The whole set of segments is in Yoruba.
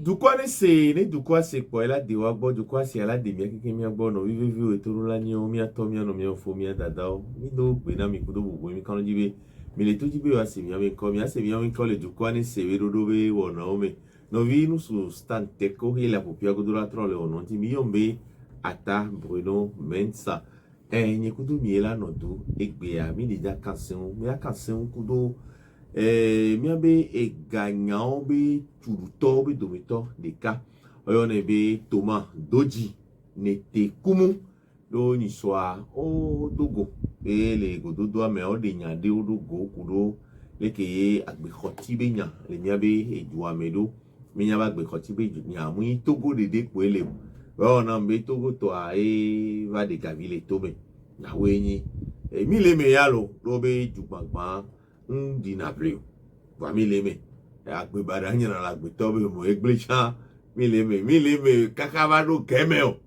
du quoi c'est quoi là de wagbo du quoi c'est là de mia keke mia gbo no vivi etoro la ni o mia to mia no mia fo mia dada o mi do pe na mi kudo bubu mi kan jibe mi le to jibe wa se mia mi ko le du quoi c'est we do be wo na o me no vi nu su stand teko e la popia go dura tro le ono ti mi yombe ata Bruno Mensa ni kudo mi la no do egbe a mi deja kansen kudo mia be gagnant be turuto be domito de ka oyo ne be Thomas Doji ne te kumu do ni soa o dogo le gododo ame o de nya de o dogo kudo le ke ye agbe khoti be nya le mia be eju amedo mi nya ba agbe khoti be nya mu togo de ko ele o na be togo to a va de gavile to me na wenyi mi le me yalo do be jugbagba di Napoli wa mi le me agbe bada nyina la agbe to be mo eglecha mi le me kakaba do keme o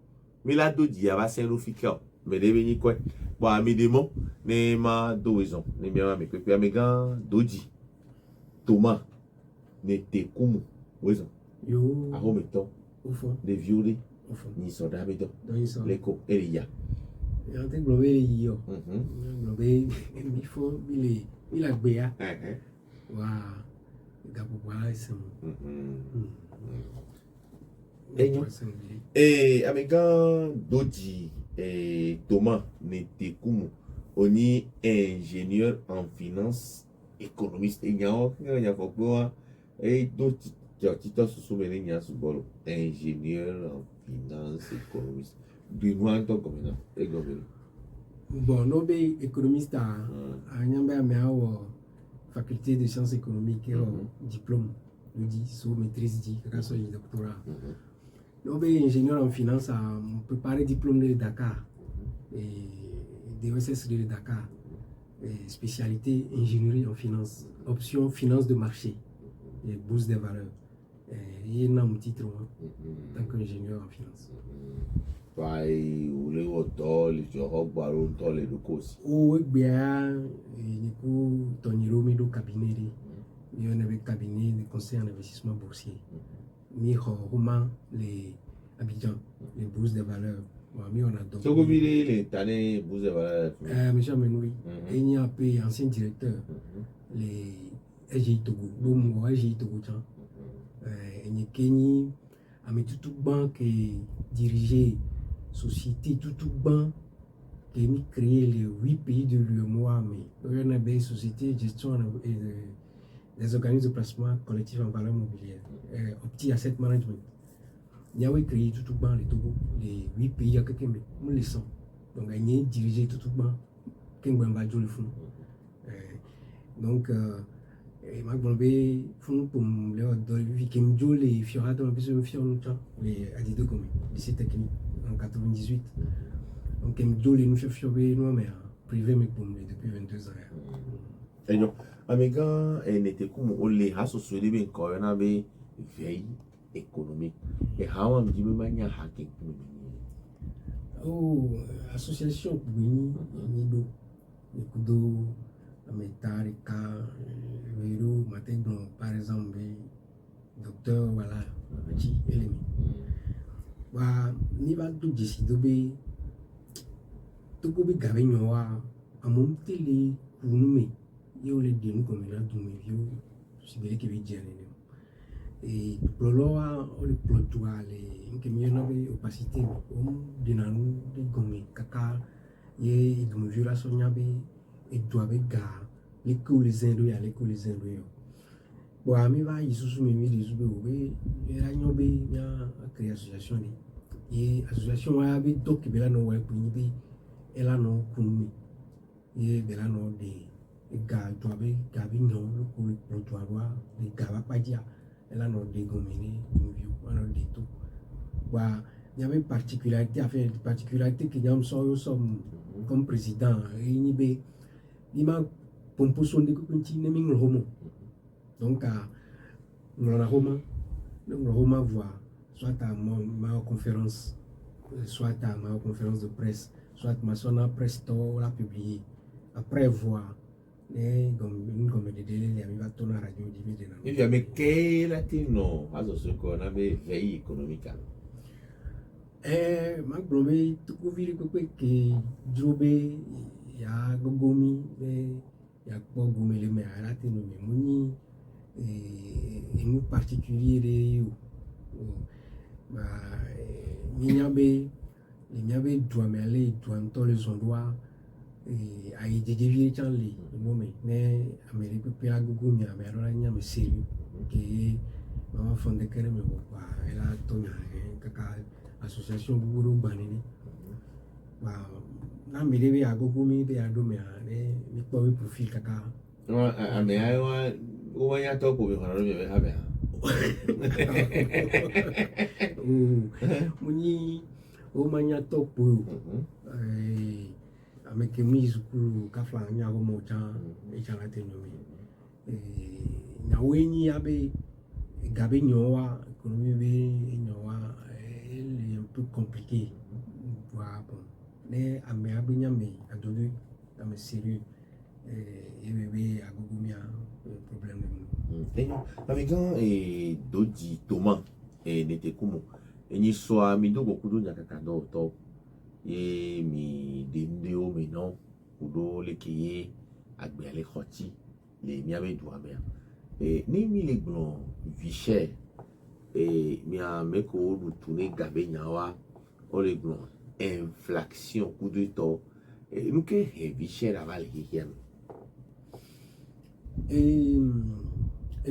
mi la doji ya ba se ro fikio me de be ni ko wa mi de mo ne ma do wezon ne mi ma me pepe mi gan doji Thomas ne te kumu wezon yo a ho me to au fond de violé au fond ni so da be do donc leko elia ya te globe yo globe mi fo mi la gbe ya wa gapo wa isem amigan doji Thomas Netekumu oni ingénieur en finance économiste et nya fo gbo wa do tito susu me nya su bolo ingénieur en finance économiste du noir to comme ça bon no be économiste a nyamba me awo faculté de sciences économiques diplôme nous dit sous maîtrise dit que soit doctorat no be ingénieur en finance a préparé diplôme de Dakar et DESS de Dakar et spécialité ingénierie en finance option finance de marché et bourse des valeurs et il y a un titre en tant qu'ingénieur en finance. Ou le hoto le joro gbaro to le dokosi o gbea ni ku toniro mi do cabinet ni on avait cabinet de conseil en investissement boursier mi homa les Abidjan les bourses de valeurs mi on a donc so go bi le tane bourse de valeurs monsieur Menoui et il y a un peu ancien directeur les EGI Togo bon EGI Togo chan ni Kenya a mis tout banque dirigé société tout banc qui a créé les 8 pays de l'UEMOA, mais il y a une société de gestion des organismes de placement collectif en valeur mobilière, Opti Asset Management. Il y a créé tout banc les 8 pays, il y a quelqu'un, mais on les sent. Donc, il y a dirigé tout banc, qui est le fond. Donc, ma gbọ̀ngbé fún pòm lẹ́wọ̀ dọ̀ kí n jó les fiora dans le besoin fiora nous les adidas comme lycée technique en 98 donc qui n jó les nous fiora nous mais privé mais pòm depuis 22 ans. Et non amiga n'était comme on les a société bien quand on avait veille économique et how am dit même nya hacking oh association ni do kudo Metarika, Vero, Mategno, par exemple, docteur, voilà, Machi, Elemi. Ni va tout décider, tout comme Gavigno, à mon télé, pour nous, il y a les dénous comme il a tout mes vieux, c'est bien qu'il y ait et pour l'eau, le plot, les qui m'y en opacité, on dénanou, des gommes, caca, et de me la sonyabe. Et doit be ga l'école les indo ya l'école les indo yo bo ami va isusu me mi disu be obe era nyobe ya créer association ni et association wa be to ke bela no wa kunyi be ela no kunmi et bela no de ga doit be ga bi nyon lo ko lo doit wa de ga ba padia ela no de gomini no viu wana de tout wa il y avait une particularité à faire particularité que nous sommes comme président et be il m'a composé de coups de ming homo donc à Roma voit soit à ma conférence soit à ma conférence de presse soit ma sona presse to la publier après voir ne comme de délai ami va tourner radio di na il y a mais quel latino aso ce qu'on avait veille économique ma blombe to ko viri ko ke jobe ya gogomi ya ko gomi le me latino me muni en particulier ba minyabe douame aller douame to les endroits ai jejevi chanli momi ne ameri pe agogo mi amero nya me seri ke mama fonde kere me ba ela to nya kaka association buru banini ba na mi debe agogo mi be ado me ne mi po we profil kaka no ame ai wa ya to ko be hono me ha be muni o manya to po avec mise pour kafa nya go mo cha e cha la teno mi na weni abe gabe nyowa économie be nyowa elle est un peu compliqué voilà bon mais ame abe nya me adodo ame sérieux et bébé agogomia problème amiga doji toma nete kumo enyi soa mi dogo kudo nyakaka do to ye mi dende o mi no kudo lekeye agbe ale khoti le mi abe do abe ni mi le gbon viche mi a meko lu tune gabe nyawa o le gbon inflation kudo to nous que viche la val hihiam et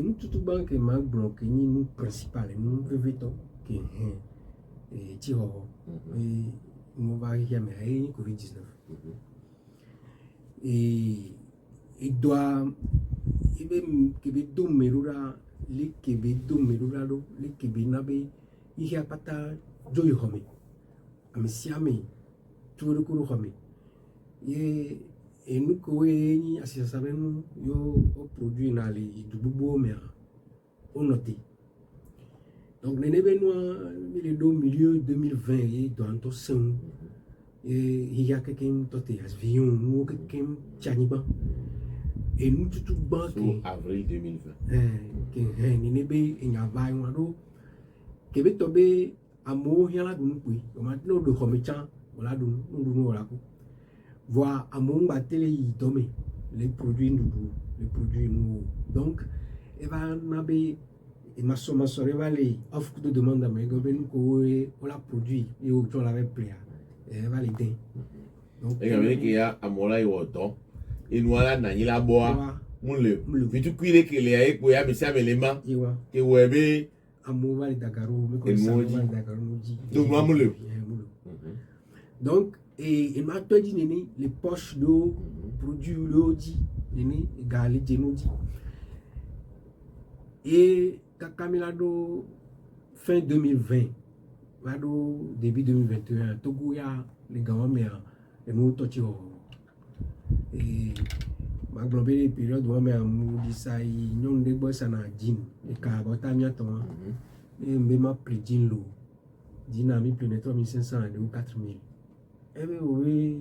nous tout banque ma bloqué ni nous principal nous veveto que tiro et nous va hihiam et covid-19 et doit que be do merura le que be do merura do le que be nabe ihia pata joy homi amsiame tuuru kuru homi ye enu ko ni asisa ben yo o produit na le dububo me on noté donc les événements milieu 2020 et dans to sen et il y a quelqu'un toté avion ou quelqu'un chaniba et nous tout banque avril 2020 que ni nebe nya vai wado que be tobe amo hiala dun kui o matno do khomecha wala dun wala ko voir à mon batele yitome les produits nous donc et va nabe et ma somme va les offre de demande à mes gouvernements ko la produit et au to la prix et va les dé donc et avec il y a amola yoto et nous ala na yila boa mule vitu kuile kele ya eko ya misa melema ke webe amo va les dagaro me ko sa va dagaro moji donc mule donc et m'a toi dit nene les poches d'eau produits l'eau dit nene gali genodi et kakamila do fin 2020 vado début 2021 togo ya les gars mais et nous tochi et ma globé les périodes où mais mu di sai nyon de bossa na jean et ka bota mi ato et me ma prix jean lo dynamique plus 3500 ou 4000. Oui,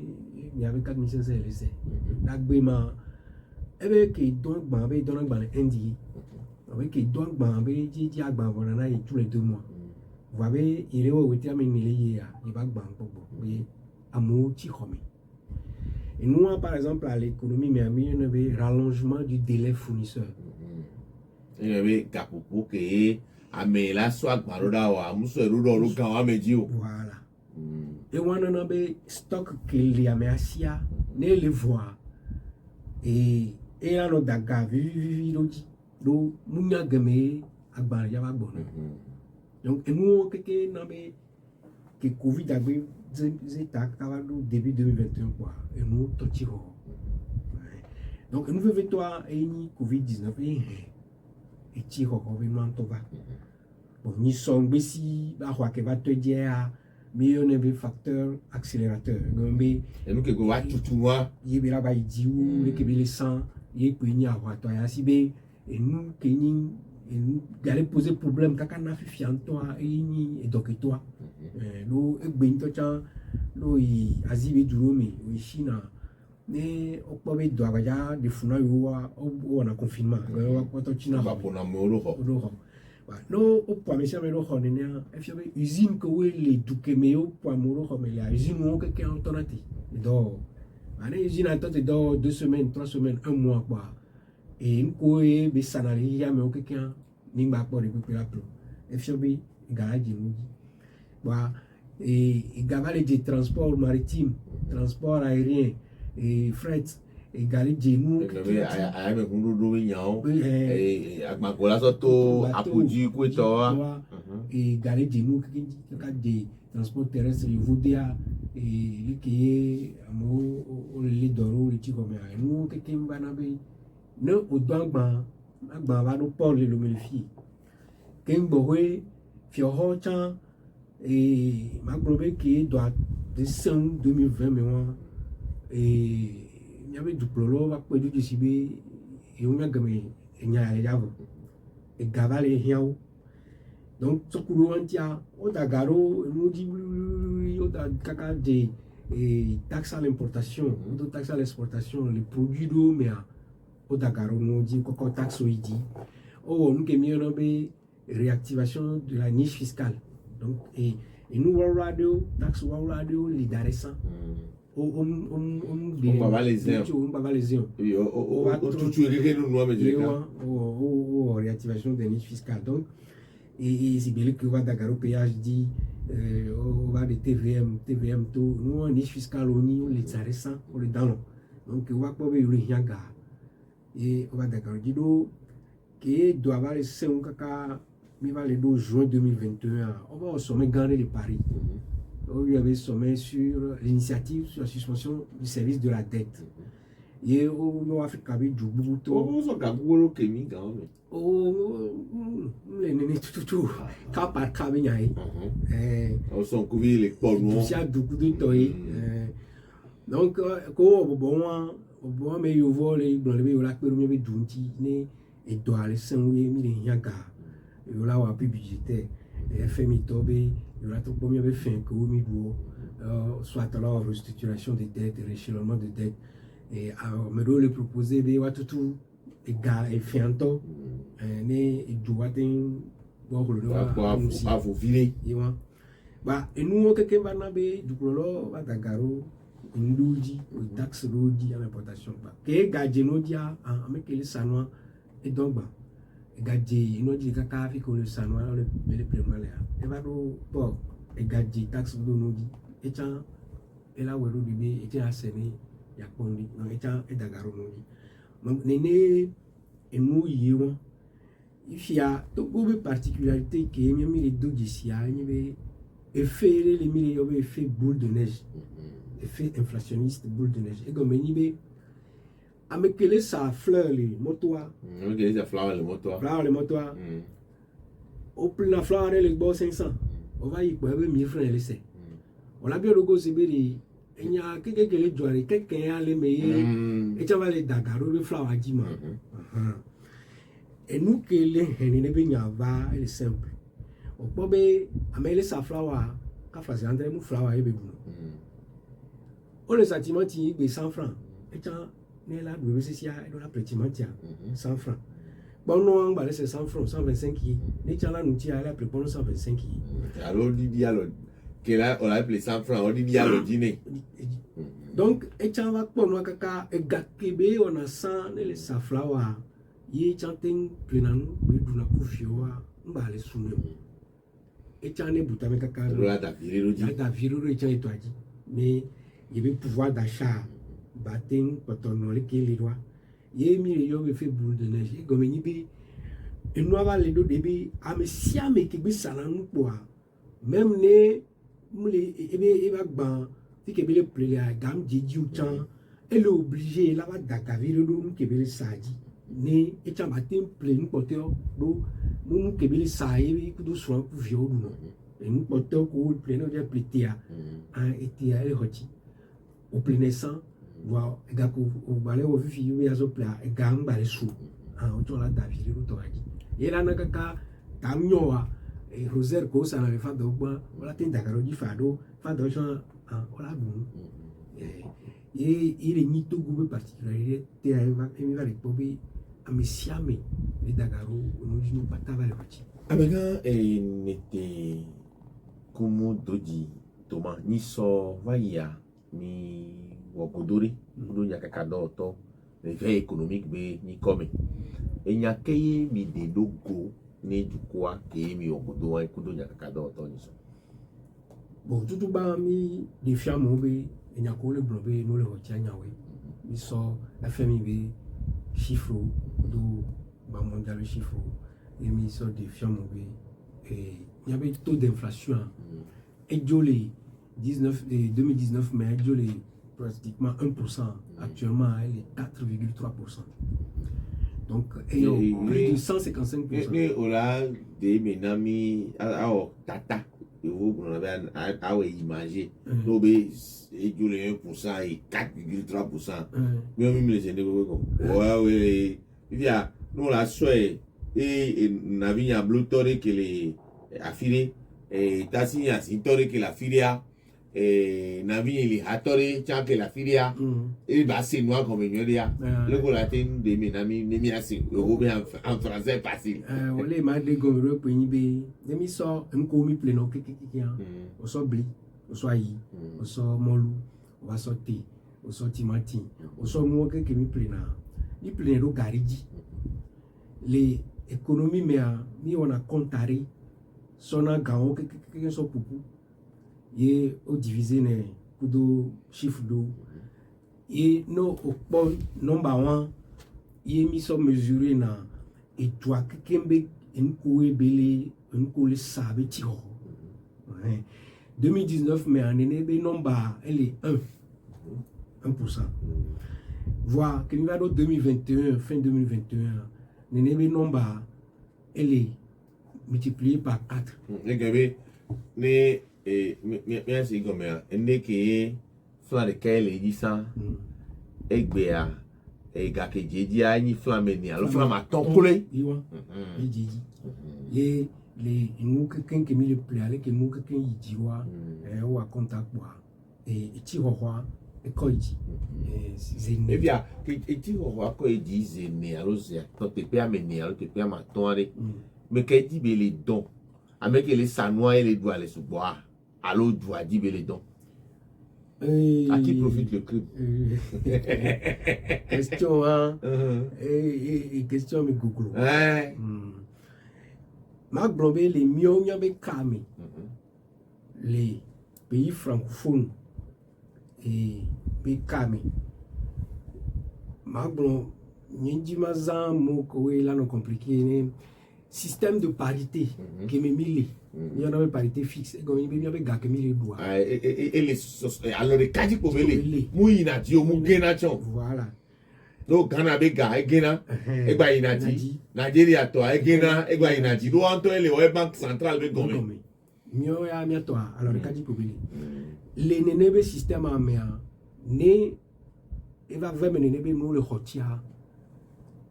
il y avait 4500 laissés. L'agbément, et qui donc bambé, donc ban indi. Avec qui donc bambé, dit à bambona et tous les 2 mois. Vous avez, il est au terme, il va bambo, oui, amour, tichomé. Et nous, par exemple, à l'économie, mais il y avait rallongement du délai fournisseur. Il y avait Kapopo qui a mis la soie, Maroda, ou Mousse Rudo, Kawamedio. Voilà. Et on a un stock qu'il y a merci ne le voir et là no daga vivi do munya game agba ya ba bon donc nous que nabe que covid a bé zeta kawado début 2021 quoi et nous to tiro donc nous veut toi et ni covid-19 et tiro ko be man to ba bon ni son besi ba kwa ke va te dire mais on a des facteurs accélérateurs. Et nous, que vous avez tout moi. Il y a des gens qui ont les sang, il y a des gens qui ont les et nous, qui allons poser problème, quand on a fait fiantois, et donc toi. Nous, nous, Asie, Durome, Chine, ne o po be do agaja de funa yo o na confinement o to china ba pona mo ho no o po me chama ro ho ne e fi be usine ko we le duke me o po mo ro ho me la usine o ke en tonati do ane usine a te do 2 semaines 3 semaines 1 mois quoi et ko e be sanali ya me o ke en ni ba po de pe la pro e fi be garage mu et gavale de transport maritime transport aérien et fret et gali jenu aya me kundu do nyao agmakola so to apoji ko to et gali jenu ka de transport terrestre vodia et liké amo le doro le ti comme nous que kimbana be no odangba agba ba do paul le melifi kembo we fi ho chan et ma globé qui doit décembre 2020 mais moi et il y avait du prolo va pas du cibe et on a gamé et nya ya yavo et gavale hiao donc ce courant antia o da garo nous dit o da kaka de taxe à l'importation ou de taxe à l'exportation les produits d'eau mais o da garo nous dit quoi taxe o idi o on que mieux be réactivation de la niche fiscale donc et nous radio taxe radio lidaresa on va les réactivation des niches fiscales donc et c'est bien que va Dakar au péage dit on va de TVM tout nous en niche fiscale on y les taresa on les dans donc on va pas le rianga et on va Dakar dit do qui doit avoir les 5 kaka mi va le 12 juin 2021 on va au sommet Gandhi de Paris. Il y avait sommet sur l'initiative sur la suspension du service de la dette. Et au Afrique, il y a du bouton. Les nénés tout. Cas par cas, il y a. On s'en couvre les pauvres. Il y a beaucoup de toits. Donc, bon, mais il voit les blancs, il y a la première dunti, et doit les 5 000 yaga. Il y a un peu budgétaire. FMI Tobé, il y a tout premier fin que vous soit alors restructuration des dettes, rééchelonnement des dettes. Et me doit le proposer, il y a tout et fianto, et doit pas vous virer. Et nous, quelqu'un va naber du prolo, va d'agaro, une doudi, une taxe doudi à l'importation. Que gadgeno dia, avec les sanois, et donc, gadget ino di kaka fi ko le sanwa le premier là e ba do bo e gadget tax do no di e chan e la wero bibi e ti aseni ya pondi no e chan e dagaro no di nene e mu yi won ifia to go be particularité que mi mi le do di sia ni be effet les mi yo be effet boule de neige effet inflationniste boule de neige e go me ni be amekele sa fleur les motoa amekele sa fleur les motoa au plus la fleur les bo 500 on va y pour 1000 francs laisser on a bien le go sibiri enya keke le joare keke ya le meye et ça va les dagaro le fleur adima et nous que les henine be nya va est simple on peut be amele sa fleur ka fazer andre mu fleur e be bu on le sentiment ti be 100 francs et ça ne la double c'est dans la petit matin 100 francs bon non on va laisser 100 francs 125 qui ne tient nous tient la plus bonne 125 qui alors dit alors que là on a appelé 100 francs on dit alors dîner donc et tient va pour nous kaka et gakebe on a 100 les saflawa yi chanting plenanu be duna kufiowa mbale sunu et tient ne butame kaka là da virero et tient toi dit mais il y avait pouvoir d'achat batting potono le qui les doigts yé mi yo me fait boule de neige comme ni bi et nous va les do début a me sia me ki bi salanu quoi même né mule e ba gban ti ke bi le plé a gam didi ou chan elle est obligée là va dakavir do nous ke bi le saji né et chan batting plé nous porter do nous ke bi le sayi ku do so ku vio do et nous porter ko plé no dia plitia a etia ele hoti au plein naissant wow gaku ubale wo fifi yu ya zo pla gam bare su o to la daviri ru to aji yera na kaka tamnyo wa e roser ko sa na le fa do gba wala tin da garo ji fa do chan o la bu et il est ni tout goût particulier te il va répondre à mes siamés les dagaro nous pas t'avoir le petit Abega n'était comme doji Thomas ni so vaya ni wakodori ndo nyakakado to l'effet économique be ni comme et nyakeye mi de logo ne jukwa ke mi obodo wa kudo nyakakado to ni so bon tout ba mi de fiamo be et nyakole blobe no le hotia nyawe mi so FMI be chiffre do ba mondial chiffre et mi so de fiamo be et il y avait taux d'inflation et jolé 2019 mais jolé pratiquement 1%. Actuellement, elle est 4,3%. Donc, plus de 155%. Mais on a des menami tata. Vous avez imagé. Nous avons 1% et 4,3%. Mais même les Sénégalais, ouais, il y a nous la soie et navi a blutore que les affilés et tassi a sintore que la filia. Navi ili hatore chanke la filia et bah c'est noir comme une dia le colatin de menami nemi asi européen en français facile olé ma de gomero pe ni be demi so nko mi pleno kiki o so bli o so ayi o so molu o va so te o so timati o so mo ke mi plena ni pleno gariji les économies mais mi on a comptari sona gao kiki so pupu et au divisé ne kudo chiffre d'eau et no au number 1 et mi so mesuré na et toi kembe en koe belé en koe sabe tiro 2019 mais en ene be number elle est 1%. Voir que nous avons 2021 fin 2021 nene be number elle est multipliée par 4 ne merci comme ndeke flan de kele disa egbea e gakejeji ani flameni alo flam atonkole iwa ejeji et les nous quelqu'un qui met le plat avec nous quelqu'un yijiwa ou à contact bois et ti rohwa e koiji zene et bien ti rohwa koiji zene alo zia to te pe ameni alo te pe amatonre mais que dit les dons avec les sanois et les doigts les sous-bois allo doit dire les dons à qui profite le crime question hein et question me Google Marc Blobé les mions be kame les pays francophones et be kame Marc Blobé nyendi mazan mo ko la no compliqué né système de parité qui me mille il y en a parité fixe comme il y avait gars qui mille doigts et les alors les cadres pour les mouille na dio mou genation voilà donc Ghana be ga e gena e gba inati Nigeria to e gena e gba inati do anto ele o banque centrale be gomme mio ya mi to alors les cadres pour les nenebe système en mer né et va vraiment nenebe nous le hotia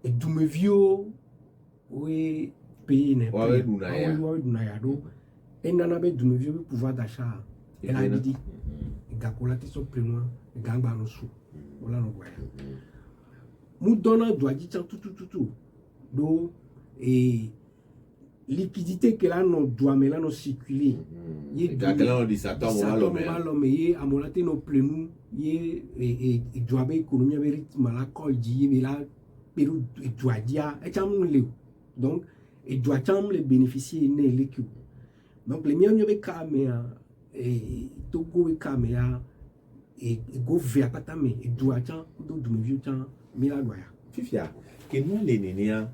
et du me vieux oui pays ne ouais dunaya do et nana be du me vieux pouvoir d'achat elle a dit gakola te so pleno gamba no su wala no boya mu dona doit dit tout do et liquidité que là non doit mais là non circuler y là on dit ça tombe malo mais amolate no pleno y et doit be économie be rythme la ko ji be la peru et doit dia et chamle donc et doit chamle bénéficier né l'équipe donc les miens be kamea et togo be kamea et go vers patame et doit cham do du vieux cham mila doya fifia que nous les nénéa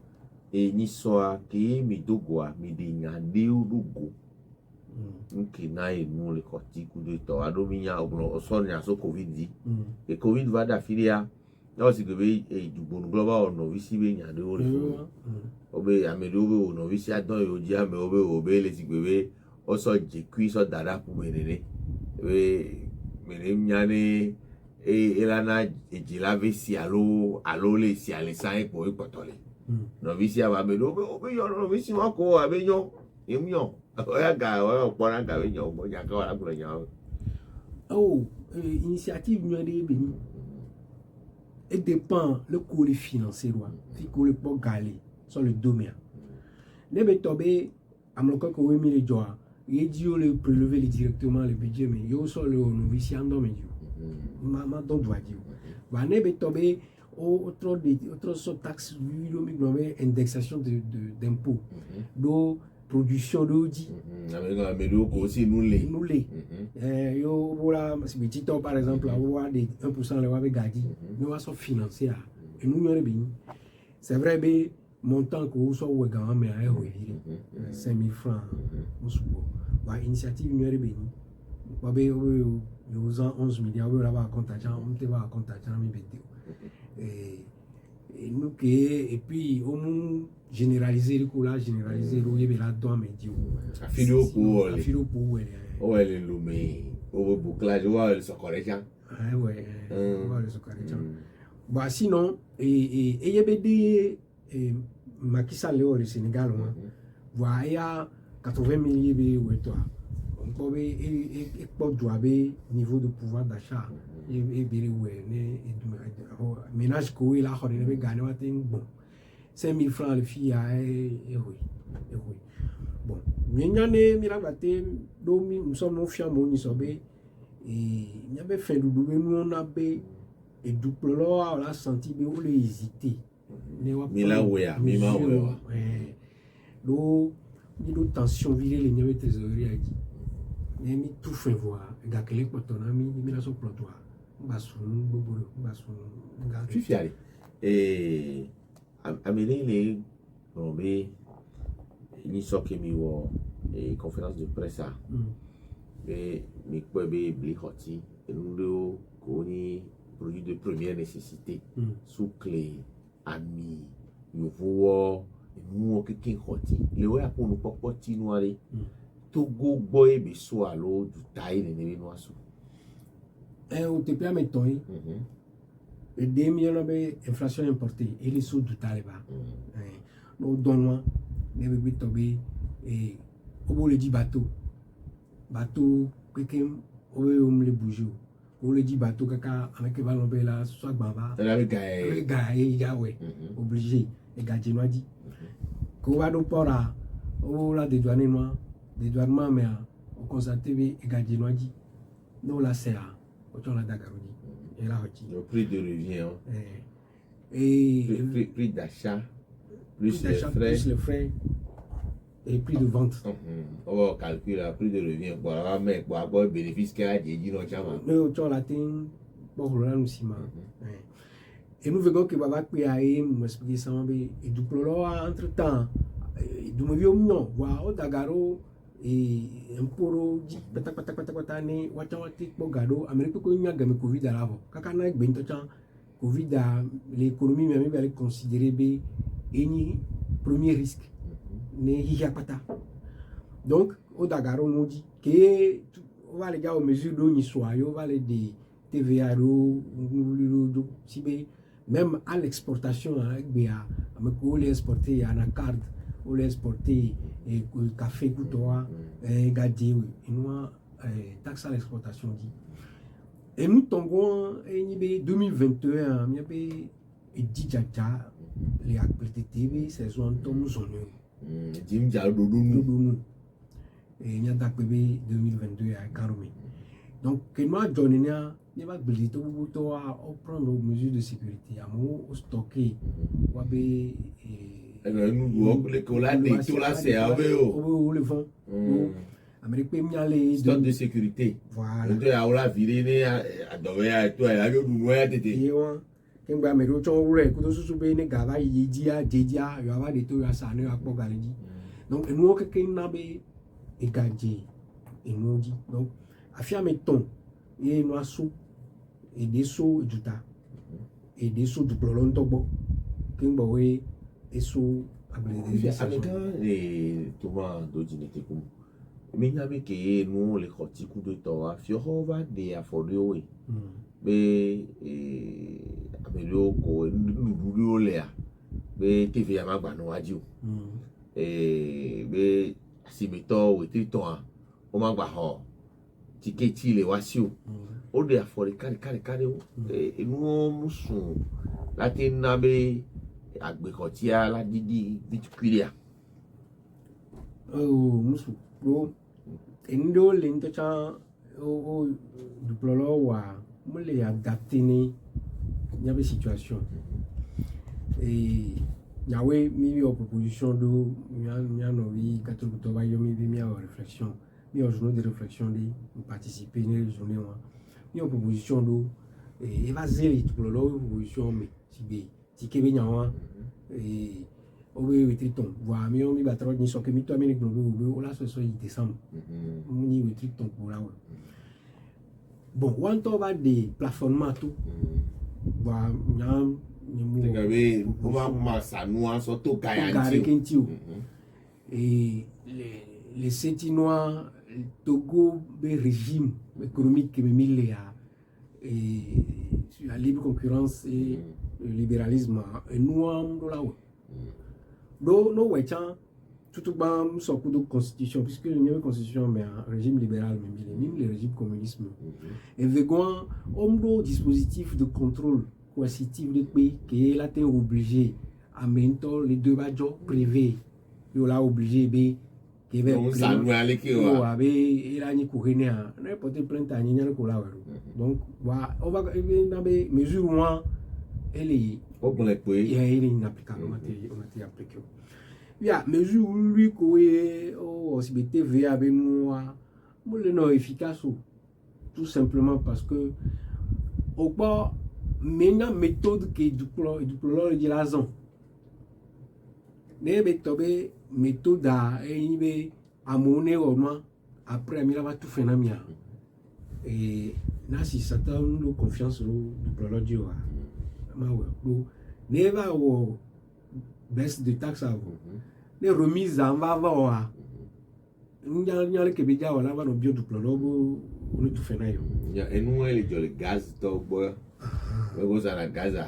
et ni soa que mi dogoa mi de nyande odugo nki na e nu le koti ku de to adominya obno so nya so covid di et covid va da filia no si que be e dubonu global no visi be nyande o le obe amedo be no visi adon yo ji ame obe le si que be o so je kui so dada pu menene be mene nyane e elana e jila ve si alo le si ale san e po ipotole no visi aba me do obe yo no visi wa ko abe yo emyo oya ga o pora ga we yo bo nya ka wala ku nya oh initiative ñu de be et dépend le coût financier roi fi coût le pour galer sur le domaine ne be tobe amloko ko 8000 joa ye dio le prélever directement le budget mais yo sur le novice ando me dio ma don doit dio va ne be tobe autre so taxe lui mi globé indexation d'impôt do production de dit mais donc aussi nous les yo voilà si petit par exemple avoir des 1% le va gadi nous va so financer et nous y bien c'est vrai be montant que vous soit grand mais à 5 000 francs musubo wa initiative y bien ba be yo 11 milliards là va compte agent on te va compte agent mi bédio et nous et puis au moins généraliser le coup là généraliser le là dans médio afilo pour ouais le lumé au bouclage ouais le socorréjan ouais le socorréjan bah sinon et yebedi Macky Sall au Sénégal voilà il y a 80 millions de toi on peut et pas droit niveau de pouvoir d'achat et bien ouais ménage quoi là on ne gagner pas bon 5 000 francs le fille oui bon nyane mirabate do mi sommes no fiamo ni sobe et nyabe fait du nous on a be et double là on a senti be on le hésiter mila wea mima wea do ni do tension vile les nyabe trésorerie a dit mi tout fait voir ga kele potona mi la so plotoa basu boboro basu ga tu fiale et amener les bombés ni soki mi wo et conférence de presse et mi kwebe bli hoti et nous ko ni produit de première nécessité sous clé ami yovo nous quelqu'un hoti le wa pour nous popoti noire Togo boy be so alo du taille ne no aso o te pia meton et 2 millions de inflation importée et les sous du taliban no donwa ne be tobe et au le dit bateau quelqu'un au le bougeau au le dit bateau kaka avec ballon là soit baba avec gars ya ouais obligé et gadji no dit ko va do pora o la dédouanement mais on constaté et gadji no dit no la c'est au la dagaroni et là le prix de revient et prix d'achat plus les frais et prix de vente on va calculer le prix de revient pour avoir mais pour avoir bénéfice qu'il a dit non chama nous on la tin pour là nous ciment et nous voulons que baba paye nous expliquer ça et du ploro entre temps du me vieux non wa o dagaro et un poro di pata ne wati bogado amerique ko nyaga me covid à l'avant kaka na bento chan covid a l'économie même va le considérer be eni premier risque ne hiya pata donc au dagaro nous dit que on va les gars aux mesures d'eau ni soyo on va les des TVA do sibe même à l'exportation avec BA avec les exporter à la carte ou les exporter et le café coutoir et gadi oui et nous taxe à l'exportation dit et nous tombons en 2021 il y avait dit jaja les activités saison tombe sonne dim ja doudou et il y a d'activé 2022 à Karome donc que moi donner il va bliter tout à prendre les mesures de sécurité à mon stocker ou be nous les collades tout là c'est avec au le fond Amérique peut aller stock de sécurité voilà donc à la virée à dover à toi à yo nous ya tete que ngba me ro chon wure ko to susu be ne gaba yi dia dedia yo aba de to ya sa ne akpo galeji donc nous que na be e gaji et nous dit donc afia meton et nous aso et des sous du ta et des sous du plolon tobo kimbo we eso et Thomas Dodinete comme mais n'avait que nous les hoti coup de temps fio va de aforio mais amelio ko nous lea mais TV ma gba no adio mais si meto we triton o ma gba ho tiketi le wá sí o ó de àfọ̀rí kárí o inú wọn mú sùn láti ná bẹ́ àgbẹ̀kọ̀tí aládìdí viticulia musu pro endo le ntocha o duplolo wa mo le adapter ni nyabe situation nyawe mi bi proposition do nya no vi katolu to ba yo mi bi mi a réflexion mi o journée de réflexion de participer ni journée wa mi o proposition do évaser duplolo proposition me tibe tikebe nyawa obe wetriton wa mi o mi batro ni so ke mi to mi ni gbo o la so décembre ni wetriton pour la bon one to ba de plafonnement tout wa nyam ni mu tegabe o ma sanu aso to gayanti et les Sétinois Togo be régime économique que me mille et sur la libre concurrence et le libéralisme et nous on là do no wecha tout bam so coup de constitution puisque il y a une constitution mais un régime libéral même le régime communisme et vegan omdo dispositif de contrôle coercitif de pays qui est là t'es obligé à mentor les deux badjo privés yo là obligé be qui va ça nous aller qui wa be il a ni courir ne porter plainte à ni ko là donc wa on va be mesure moi elle est il est inapplicable on a appliqué ya mesure lui ko aussi TV avec moi mo le non efficace tout simplement parce que au pas maintenant méthode que du plan de la zone ne be tobe méthode à be amone au moins après mi la va tout faire na mia et na si satan nous confiance du plan de wa ma wa do ne va wo baisse de taxe à vous les remises en va wa nyale ke be ja wala va no bio du plan logo on tout fait na yo ya enu ele jo le gaz to gbo we go za la gaza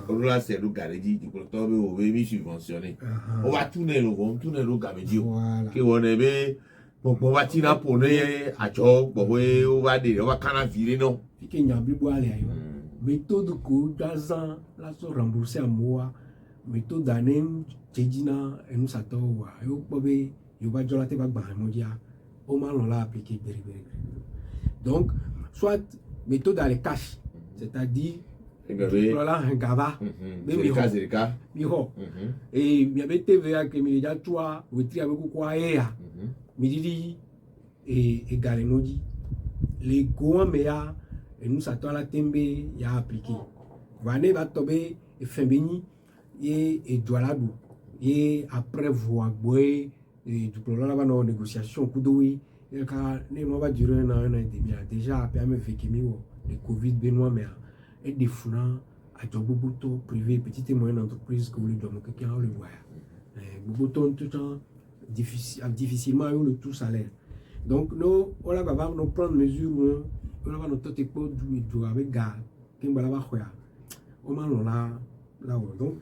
on la c'est le gareji du plan to be o be mi subventionné on va tourner le gameji que on be bon va tina pour ne ajo bo we o va de o va kana virer non que nya bi bo ale ayo méthode ko dazan la so rembourser à moi méthode d'anem tejina enu sato wa yo pobe yo ba jola te ba gba mo dia o ma lon la appliquer bere donc soit méthode à les cash c'est-à-dire voilà un gava mi ho et mi avait TVA que mi déjà toi wetri avec quoi ya mi dit et galenodi les goa meya et nous sato la tembe ya appliqué vane va tomber et fembeni et doualadu et après voir boy et du problème là dans négociation kudoui et quand ne va durer un an et demi déjà permis vekimi le covid benoît mais et des founa à jobobuto privé petite et moyenne entreprise que vous le donnez quelqu'un le voit boboton tout temps difficilement le tout salaire donc nous on va nous prendre mesure on va nous tenter pas du avec gars qui va la voir on m'a là donc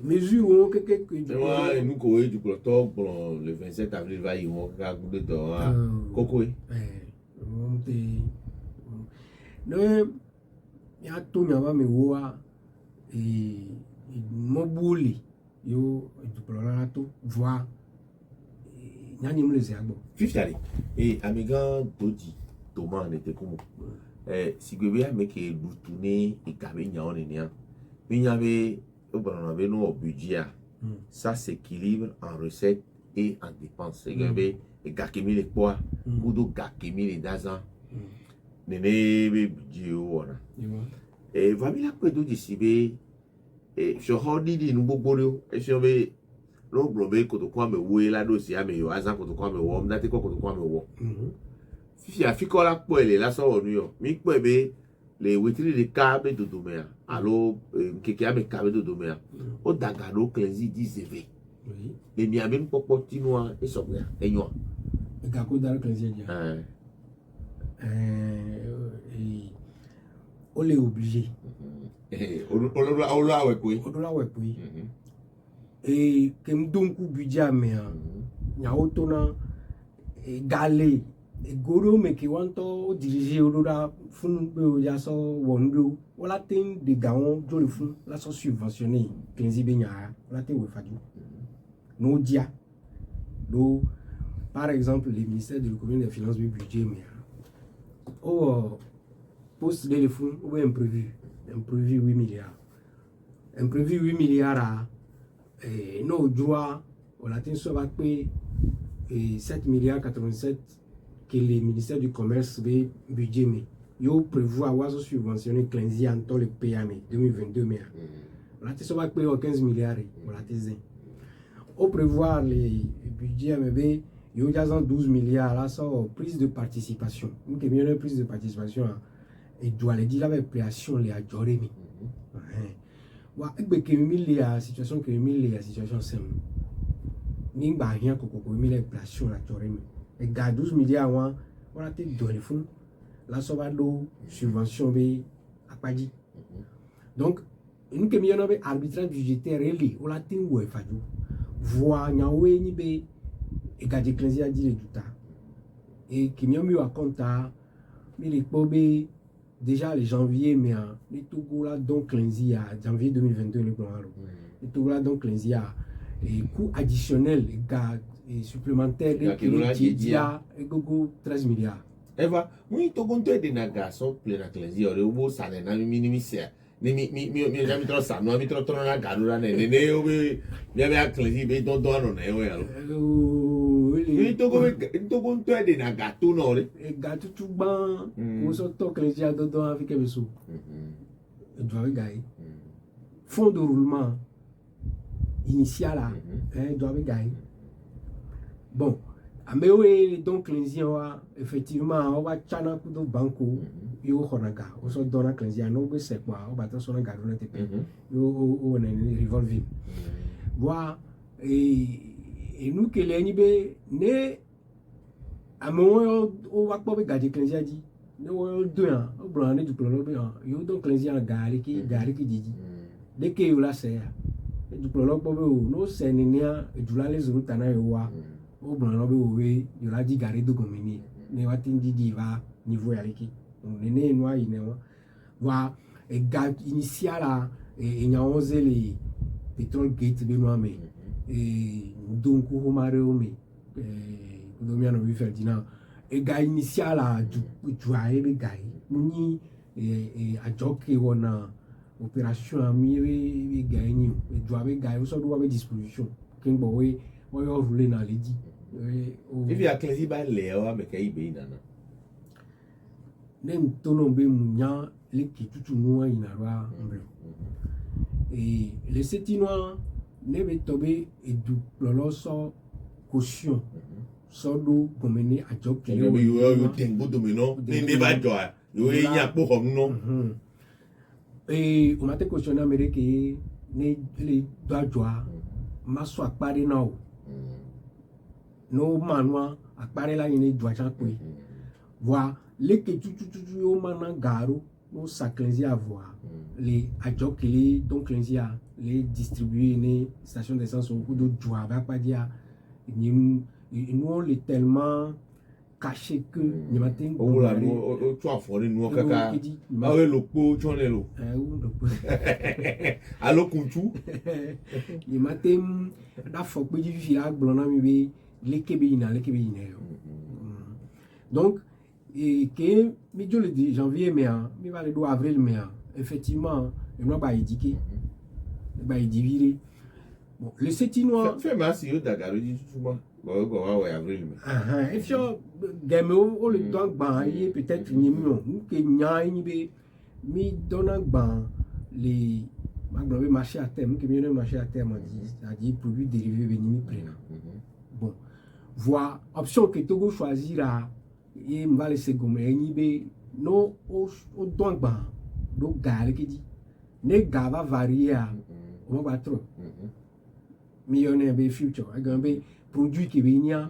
mesure que ouais nous quoi du proto pour le 27 avril va y avoir un coup de temps coco no ya to nya ba me wo a mo buli yo du plora to voir nya ni mle se agbo fifty et amiga dodi Thomas n'était comme si gbe ya make du tourner et gabe nya on nia mi nya be on avait nos budget ça s'équilibre en recettes et en dépenses c'est gbe et gakemi les poids kudo gakemi les dazan nene be budget wona et vami la kwedo disibe et je hodi di nu gbogbo e se be lo blobe ko to kwa me wo la do si ame yo azan ko to kwa me wo mdate ko to kwa me wo fifi afikola po ele la so nu yo mi pe be le wetri de ka be dodo me alo keke ame ka be dodo me o daga no cleansi di zeve le mi amen popo tinwa e so bia enyo ga ko dar cleansi dia on est obligé. On l'a ouais puis. Et que me donne coup budget mais y a autant galé goro me ki wanto diriger odora fun be o ya so wondu wala tin de gawon joli fun la so subventionner cleansi be nya wala tin we faju no dia do par exemple le ministère de l'économie et des finances du budget mais poste de fonds ou imprévu 8 milliards imprévu 8 milliards no droit wala tin so ba pe 7 milliards 87 que le ministère du commerce be budget mais yo prévoit avoir subventionné cleansi en tout le PAME 2022 mais wala tin so ba pe 15 milliards wala tin zin au prévoir les budgets MB, il y a 12 milliards là, ça prise de participation. Une prise de participation, et doit le dire avec création les adjorer. Wa que la situation que la situation simple. Ning ba rien que la création la adjorer. Et 12 milliards on a été donné fond. Là ça va do subvention be apadi. Donc une arbitrage budgétaire est on a été où faju. Voir nyawe ni be e gadi cleansi a dire tout et qui mieux mieux à compta mais les pobé déjà le janvier mais les tout là donc cleansi à janvier 2022 le plan les tout là donc cleansi à et coût additionnel gars et supplémentaire et dia et gogo 13 milliards Eva moi to gonto de na gaso plein na cleansi ore wo sa na minimisia mi jamais trop ça non mi trop na garura ne obe mi a cleansi be do no na yo yalo ni to gonto de na gato no re gato tu ban o so to cleansi a do avec beso doit gagner fonds de roulement initial là doit gagner bon amewe donc cleansi effectivement on va chana kudo banco yo honaga o so dona cleansi no be se kwa o bata so na garuna te yo o na revolving wa et nous que les nibe ne amo o wa po be gadi cleansi adi ne wo do yan o bro ne du plolo be yo donc cleansi an gari ki didi de ke yo la se du plolo po be o no se ni nia du la les ruta na yo wa o blanc be owe yo la di gare do gomini ne watin di va niveau ya leki ne noa ine wa e ga initial e nya 11 le petrol gate be no me e donc ko mare o me do mi ano bi Ferdinand e ga initial du ae be gai muni a joke wona opération ami be gai ni e do be gai o so do be disposition kin bo we o yo rouler na le di if ya cleansi ba le o me kai be nana nem tono be munya le kitutu no ina ra mblo et les setinois ne be tobe e du loloso caution so do gomeni a job ke yo tengo domino ni me ba jo yo e nya po ho no et on m'a te cautionné américain ne le doit joa maso akpare na o no manwa akpare la ni doit chan pe voir les que tu yo mana garo no sa cleansi avoir les adjo kele donc cleansi a les distribuer ne station d'essence au do joa ba pa dia ni nous les tellement caché que ni matin o la o tu afori nu kaka awe lo po chone lo alo kuntu ni matin da fo pe di fi la glona mi be lekebe ina donc et que mi jo le janvier mais mi va le do avril mais effectivement il m'a pas indiqué ba divire bon le setinois fait merci yo dagaro di souvent go wa avril mais if you game o le temps ban yi peut-être ni mieux que nya ni be mi dona ban les maglobe marché à terme que mieux marché à terme c'est-à-dire produits dérivés venus prena bon voir option que Togo choisira et me va laisser gomme ni be no o don ban do gale qui dit ne ga va varier on va trop millionnaire be future gambe produit qui vient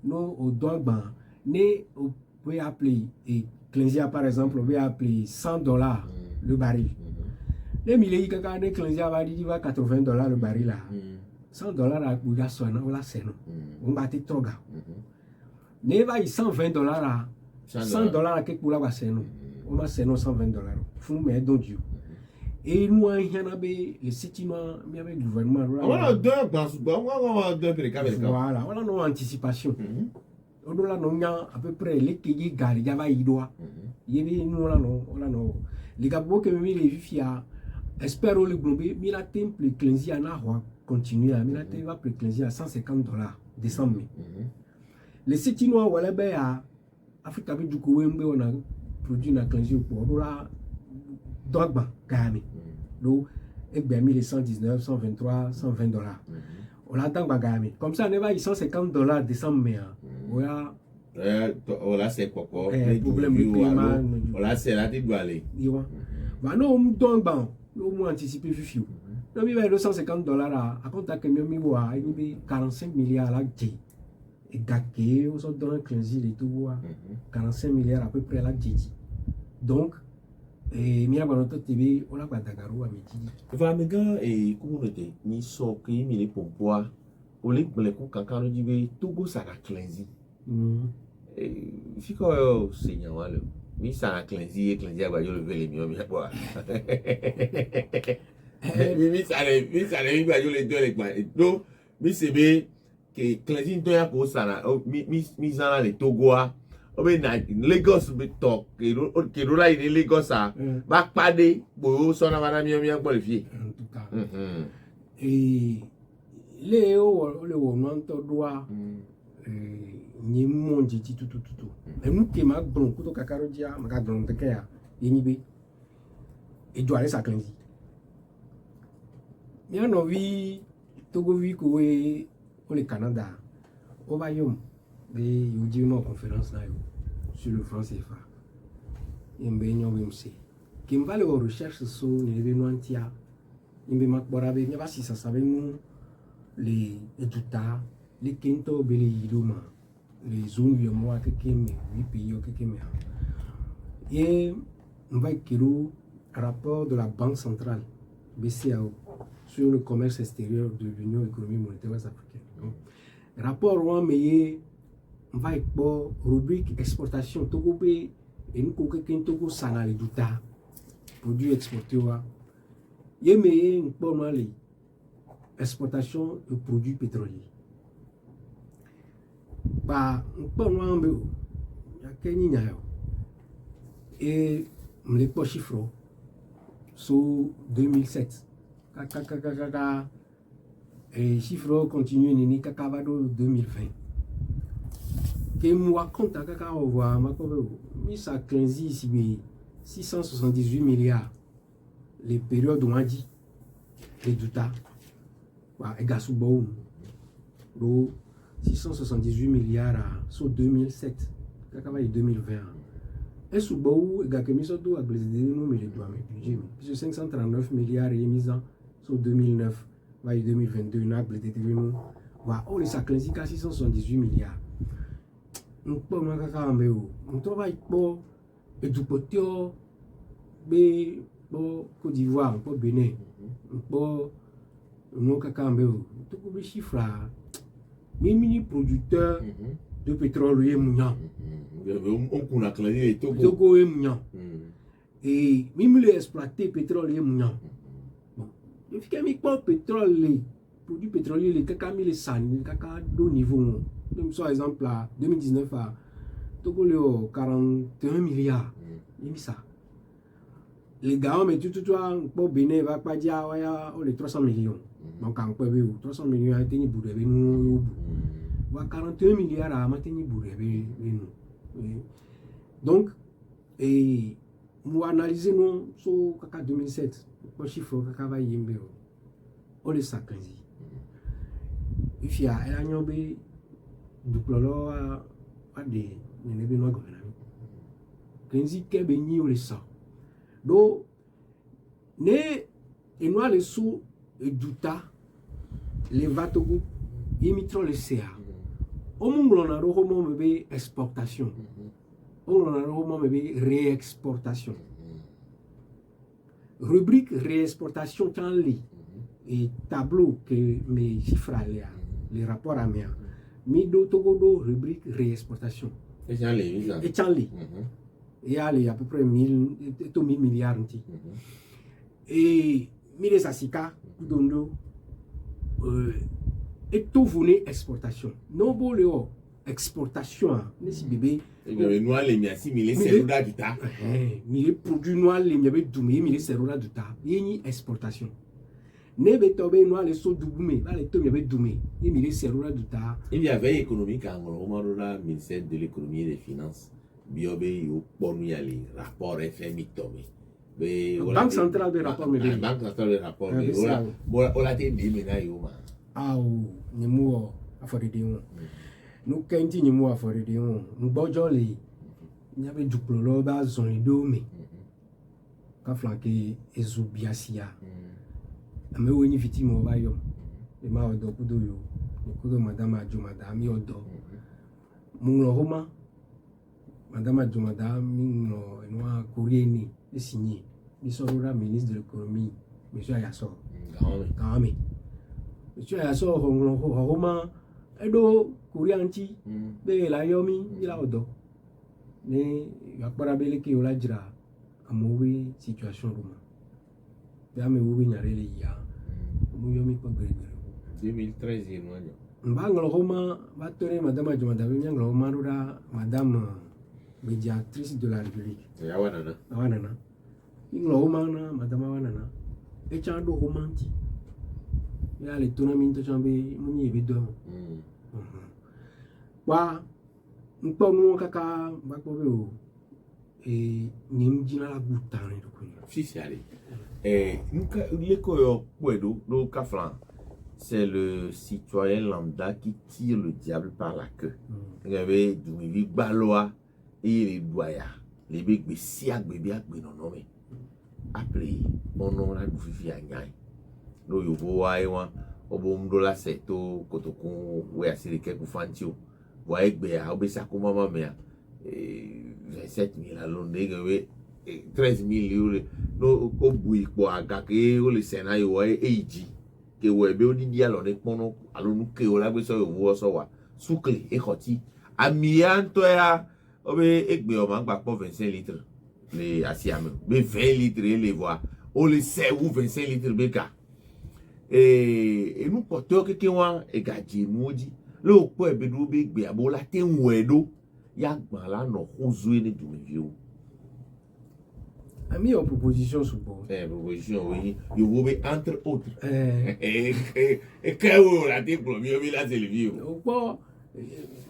no au don ban ne on peut appeler et cleansia par exemple on peut appeler $100 le baril les milliers kaka ne cleansia va dire va $80 le baril là $100 à bouga sona wala seno on va te troga ne va y 120 dollars à 100 dollars à quelque chose c'est non on va c'est non 120 dollars fou mais donc Dieu et nous il y en a les citoyens mais avec le gouvernement voilà deux voilà voilà nos anticipation on a non à peu près les qui gari ya va y doit y nous là non les gars que me les vifia espère le globe mais la temple cleansi ana continuer à mais la temple va cleansi à 150 dollars décembre les citoyens voilà ben à Afrique du coup on a produit na cleansi pour dollar dogba gami donc et bien 1119 123 120 dollars on l'attend bagami comme ça on va 150 dollars décembre mais voilà voilà c'est pourquoi problème de climat voilà c'est là tu dois aller bah non donc bon au moins anticiper fifio non mais 250 dollars à compte que mieux moi il 45 milliards là et gaké on sort dans 15 et tout 45 milliards à peu près là donc et mi abano to TV on la badagaru amiti va me ga et communauté ni so ki mi le pompoa o le ko kankano jibe Togo saka cleansi fiko yo senya wale mi saka cleansi agba yo le vele mi o mi agba mi sale mi gba yo le do le gba do mi sebe ke cleansi to ya ko sana mi zana le Togo a o be na Lagos be talk ke ro la ni Lagos a ba pade bo so na bana mi agbo le fie en tout cas et les le wono to doa ni mon jiti tout et nous qui ma bon kuto kakaro dia ma don te ya yini be et doit aller sa cleansi mi no vi Togo vi ko we o le Canada o va yom de yuji mo conférence là sur le franc CFA yembe nyobe mse kim va le recherche so ni be no antia yembe makbora be nyaba si ça savait nous les étuta les kento bele yidoma les zones yo moi que keme 8 pays que keme et on va écrire rapport de la Banque centrale BCAO sur le commerce extérieur de l'Union économique monétaire ouest-africaine. Rapport on mais on va écrire rubrique exportation Togo et nous que Togo sana le douta produits exportés wa yeme on peut mal exportation de produits pétroliers. Bah, on peut nous embêter. Il y a qu'un ignayo. Et on les pas chiffres. Sur 2007. Et chiffres continuent nini kakavado 2020. Que moi compte à kaka on voit ma cover. Mi sa 15 ici 678 milliards. Les périodes où on dit les douta. Et Gasoubaou, 678 milliards sur 2007, 2020. Et Soubaou, Gakemisoto a blessé nous, mais les doigts, mais puis 539 milliards et mis sur 2009, 2022, n'a blessé nous. On les a classés à 678 milliards. On peut on travaille pour et du côté de Côte d'Ivoire, pour Bénin, pour nous kakambeo tout comme chiffre là mini producteur de pétrole et mounan on kuna clavier Togo et mounan et même les exploiter pétrole et mounan bon il faut qu'il pas pétrole les produits pétroliers les kakami les san kaka do niveau comme par exemple là 2019 à Togo le 41 milliards il ça les gars mais tout pour Bénin va pas dire les 300 millions. Donc, quand on peut 300 millions a été ni bourré, nous 41 milliards a été ni bourré, nous. Donc, et nous analysons nous sur 2007, le chiffre que va y avoir, on les sacrifie. Il y a un an de double à des événements gouvernementaux. Quand il y a béni on les sort. Donc, et nous les sous et douta les vatogo imitro les CA. Au monde on a roman bébé exportation. On a roman bébé réexportation. Rubrique réexportation quand et tableau que mes chiffres les rapports à mes Mido Togodo rubrique réexportation. Et j'en ai vu ça. Et Tchanli. Et allez, à peu près 1000 milliards. Et Mire Sassika, Kudondo, et tout venait exportation. Non, bon, Léo, exportation, n'est-ce bébé? Et bien, nous, les miassi, mais les cellulaires du tas. Mire produit noir, les miabé doumé, mire cellulaires du tas. Il y a une exportation. Nebe tobe noir, les sauts doumé, là, les tomes miabé doumé. Il y a mire cellulaires du tas. Il y avait économique en Romarola, ministère de l'économie et des finances. Biobé, au Pornuya, les rapports FMI tomé. Banque centrale de rapport, mais Banque centrale de rapport, mais voilà, on a été dit, mais là, ah, ni mo afori de won no kenti ni mo afori de won ngbojo le ni abe duplo lo ba zon do me ka flanke ezubiasia ame wo ni fiti mo ba yo e ma odo kudo yo kudo madame ajo madame odo mo lo homa madame ajo madame mi no enwa koreeni e signé ni sorora ministre de l'économie monsieur Ayaso Kame. Monsieur Ayaso Homa Edo Koreanchi be la yomi ila odo ne yakpara bele ke ola jira amowe situation roma ya me wo nyare le ya mo yomi pa gere 2013 no año mbangalo Homa ba tore madame Jomada be nyangalo Homa roda madame médiatrice de la République ya wanana awanana inglo Homa na madame awanana e chando Homanti ya le tournament chambe muni ebedo wa npo nu kaka ba ko be o nim jina la gutane do ko si c'est allé nka leko yo kwedo do kaflan c'est le citoyen lambda qui tire le diable par la queue il avait du mi baloa et les doya les big be siak be biak be non mais après mon nom la du fifi anyai no yo voa ewa obo mdola seto kotokun we asiri keku fantio wa egbe a obesa ko mama me 27000 alonde we 13000 euro no ko bu ipo aga ke o le sena yo wa eji ke we be odidi alone pono alonu ke o la gbe so yo wo so wa sukle e khoti amianto ya obe egbe o ma gba po 25 litres le asiame be 20 litres les voix o le se ou 25 litres beka et nous portons que wa e gaji nuji le opo ebe do be gbe abola te nwedo ya gban la no ozu ni du mevio ami en proposition sous bon proposition oui you will be entre autres et que vous la te premier mi la télévision opo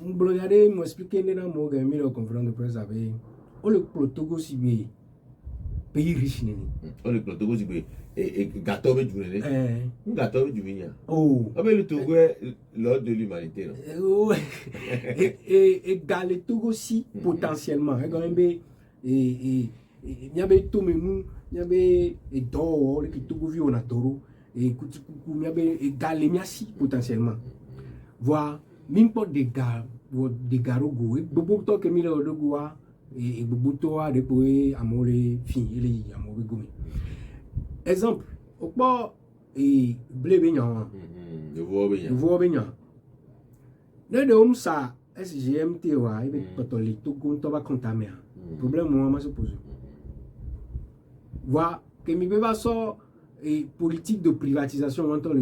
m'blogade mo expliquer na mo ga mi le conférence de presse avec o le Togo si be pays riche ni o le Togo si be gâteau be du un gâteau du vigna oh le Togo l'ordre de l'humanité et le Togo si potentiellement quand même et nyabe to memu nyabe do le Togo vi on adoro et kutuku nyabe gale miasi potentiellement voir n'importe des gars des garogo et bobo to ke mi le odogoa et bobo to a de poe amore fin ele amore gomi exemple opo et blé benya je vois benya de umsa SGMT wa ibe potoli to gon to ba contamia problème moi ma se pose voir que mi beba so et politique de privatisation on to le